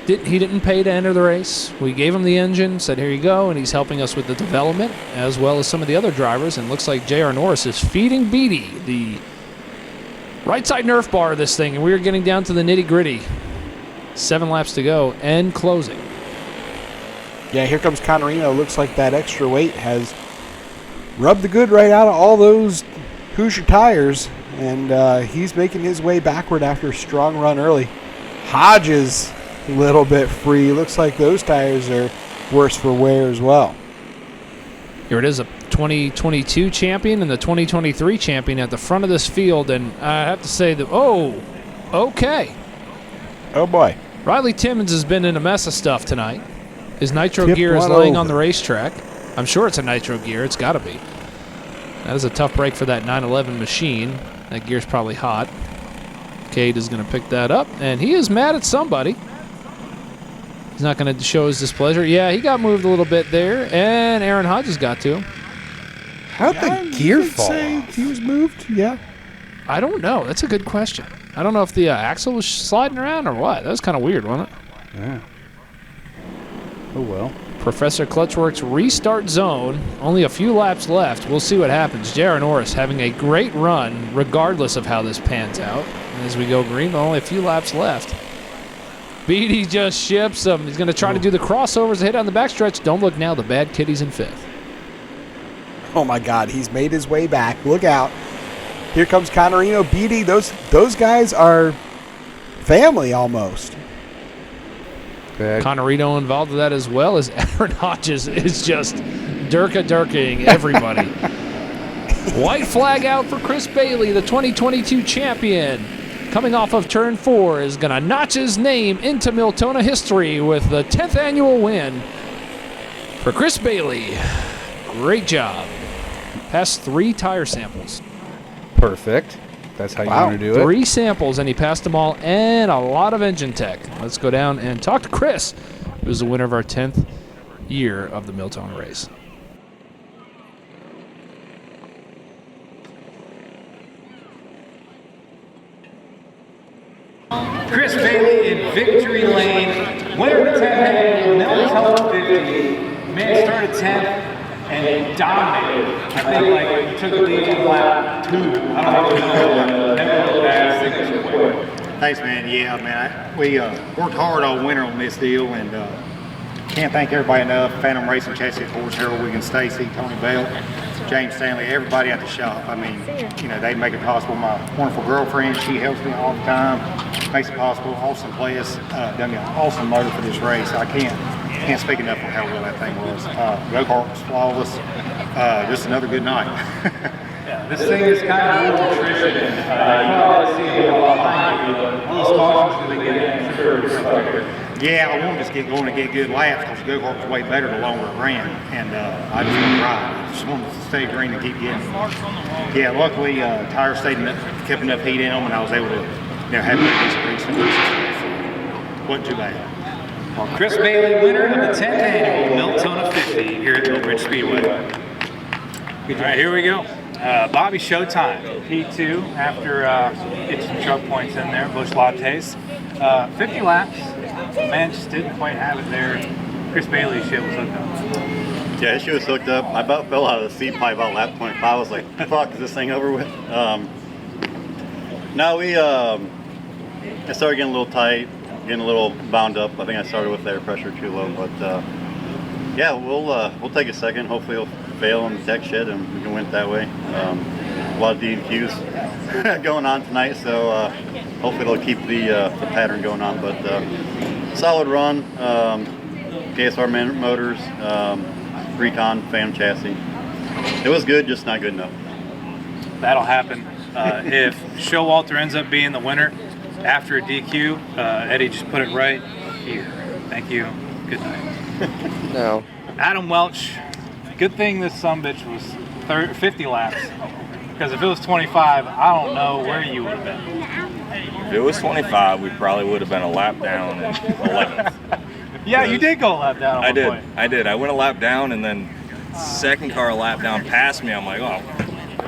He didn't pay to enter the race. We gave him the engine, said, here you go, and he's helping us with the development, as well as some of the other drivers. And looks like J.R. Norris is feeding Beatty the right side Nerf bar of this thing, and we're getting down to the nitty-gritty. 7 laps to go and closing. Yeah, here comes Connerino. Looks like that extra weight has rubbed the good right out of all those Hoosier tires, and he's making his way backward after a strong run early. Hodges a little bit free. Looks like those tires are worse for wear as well. Here it is, a 2022 champion and the 2023 champion at the front of this field, and I have to say that, okay. Oh boy. Riley Timmons has been in a mess of stuff tonight. His nitro Tipped gear is one laying over. on the racetrack. I'm sure it's a nitro gear. It's got to be. That is a tough break for that 911 machine. That gear's probably hot. Cade is going to pick that up, and he is mad at somebody. He's not going to show his displeasure. Yeah, he got moved a little bit there, and Aaron Hodges got to him. How'd the gear fall off? He was moved, yeah. I don't know. That's a good question. I don't know if the axle was sliding around or what. That was kind of weird, wasn't it? Yeah. Oh, well. Professor Clutchworks restart zone. Only a few laps left. We'll see what happens. J.R. Norris having a great run regardless of how this pans out. And as we go green, but only a few laps left. Beatty just ships him. He's going to try to do the crossovers to hit on the backstretch. Don't look now. The bad kitty's in 5th. Oh my God, he's made his way back. Look out. Here comes Connerino, Beatty. Those guys are family almost. Connerino involved with that as well, as Aaron Hodges is just dirking everybody. White flag out for Chris Bailey, the 2022 champion. Coming off of turn 4 is going to notch his name into Milltona history with the 10th annual win for Chris Bailey. Great job. Passed 3 tire samples. Perfect. That's how you want to do it. 3 samples, and he passed them all, and a lot of engine tech. Let's go down and talk to Chris, who's the winner of our 10th year of the Milltona race. Victory Lane, winner of the 10th annual Milltona 50. Man started 10th and dominated. I think like he took the lead in lap 2. I don't even know. Never looked back. Signature quick. Thanks, man. Yeah, man. We worked hard all winter on this deal, and can't thank everybody enough. Phantom Racing Chassis, of course, Harold Wiggins, Stacy, Tony Bell, James Stanley, everybody at the shop. I mean, you know, they make it possible. My wonderful girlfriend, she helps me all the time, makes it possible. Austin Players done me an awesome motor for this race. I can't speak enough on how well that thing was. Go-kart was flawless. Just another good night. Yeah, this thing is kind of a little nutrition. You probably see it a lot behind you, but these cautions do they get in? Sure. Yeah, I wanted to just get going and get good laps because the go-kart was way better the longer it ran, and I just wanted to ride. I just wanted to stay green and keep getting. Yeah, luckily tires kept enough heat in them, and I was able to have a decent race. Wasn't too bad. Well, Chris Bailey, winner of the 10th annual Milltona 50 here at Millbridge Speedway. All right, here we go. Bobby Showtime, P2 after getting some truck points in there, Bush Lattes. 50 laps. Man just didn't quite have it there. Chris Bailey's shit was hooked up. Yeah, his shit was hooked up. I about fell out of the seat probably about lap 25. I was like, fuck, is this thing over with? No, it started getting a little tight, getting a little bound up. I think I started with air pressure too low, but yeah, we'll take a second. Hopefully it'll fail on the tech shed and we can win it that way. A lot of D&Qs going on tonight, so hopefully it'll keep the pattern going on. But solid run, KSR motors, Recon, Phantom chassis. It was good, just not good enough. That'll happen. If Showalter ends up being the winner after a DQ, Eddie just put it right here. Thank you. Good night. No. Adam Welch. Good thing this sumbitch was 50 laps. Because if it was 25, I don't know where you would have been. If it was 25, we probably would have been a lap down in 11th. Yeah, you did go a lap down at one point. I did. I went a lap down, and then second car lap down past me. I'm like, oh,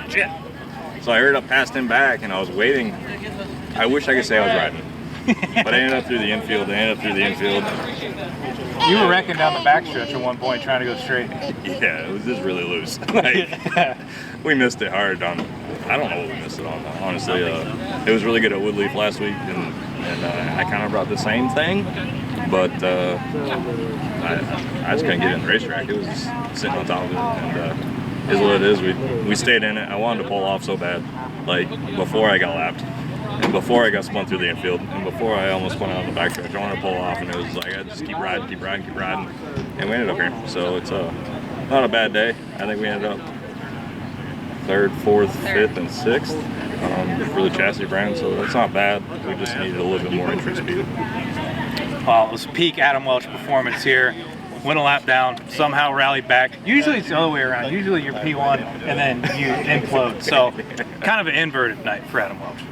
shit. So I hurried up past him back, and I was waiting. I wish I could say I was riding. But I ended up through the infield. You were wrecking down the backstretch at one point trying to go straight. Yeah, it was just really loose. We missed it hard on, I don't know what we missed it on, honestly. It was really good at Woodleaf last week, and I kind of brought the same thing, but I just couldn't get in the racetrack. It was just sitting on top of it, and is what it is. We stayed in it. I wanted to pull off so bad, like before I got lapped. And before I got spun through the infield, and before I almost went out on the backstretch, I wanted to pull off, and it was like I just keep riding, and we ended up here. So it's not a bad day. I think we ended up 3rd, 4th, 5th, and 6th for the chassis brand, so it's not bad. We just needed a little bit more entry speed. Well, it was peak Adam Welch performance here. Went a lap down, somehow rallied back. Usually it's the other way around. Usually you're P1 and then you implode. So kind of an inverted night for Adam Welch.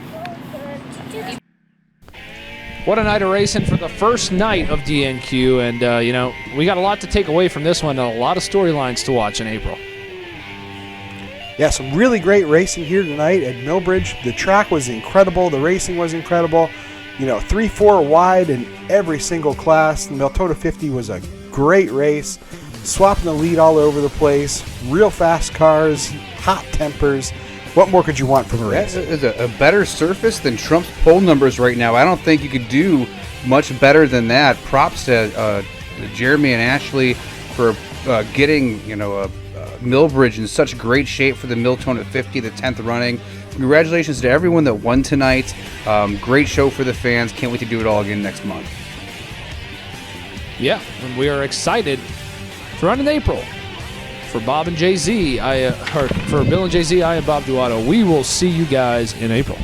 What a night of racing for the first night of DNQ, and we got a lot to take away from this one and a lot of storylines to watch in April. Yeah, some really great racing here tonight at Millbridge. The track was incredible. The racing was incredible. 3-4 wide in every single class. The Milltona 50 was a great race. Swapping the lead all over the place. Real fast cars, hot tempers. What more could you want from a race? It's a better surface than Trump's pole numbers right now. I don't think you could do much better than that. Props to Jeremy and Ashley for getting Millbridge in such great shape for the Milltona 50, the 10th running. Congratulations to everyone that won tonight. Great show for the fans. Can't wait to do it all again next month. Yeah, and we are excited to run in April. For Bob and Jay-Z, for Bill and Jay-Z, I am Bob Duato. We will see you guys in April.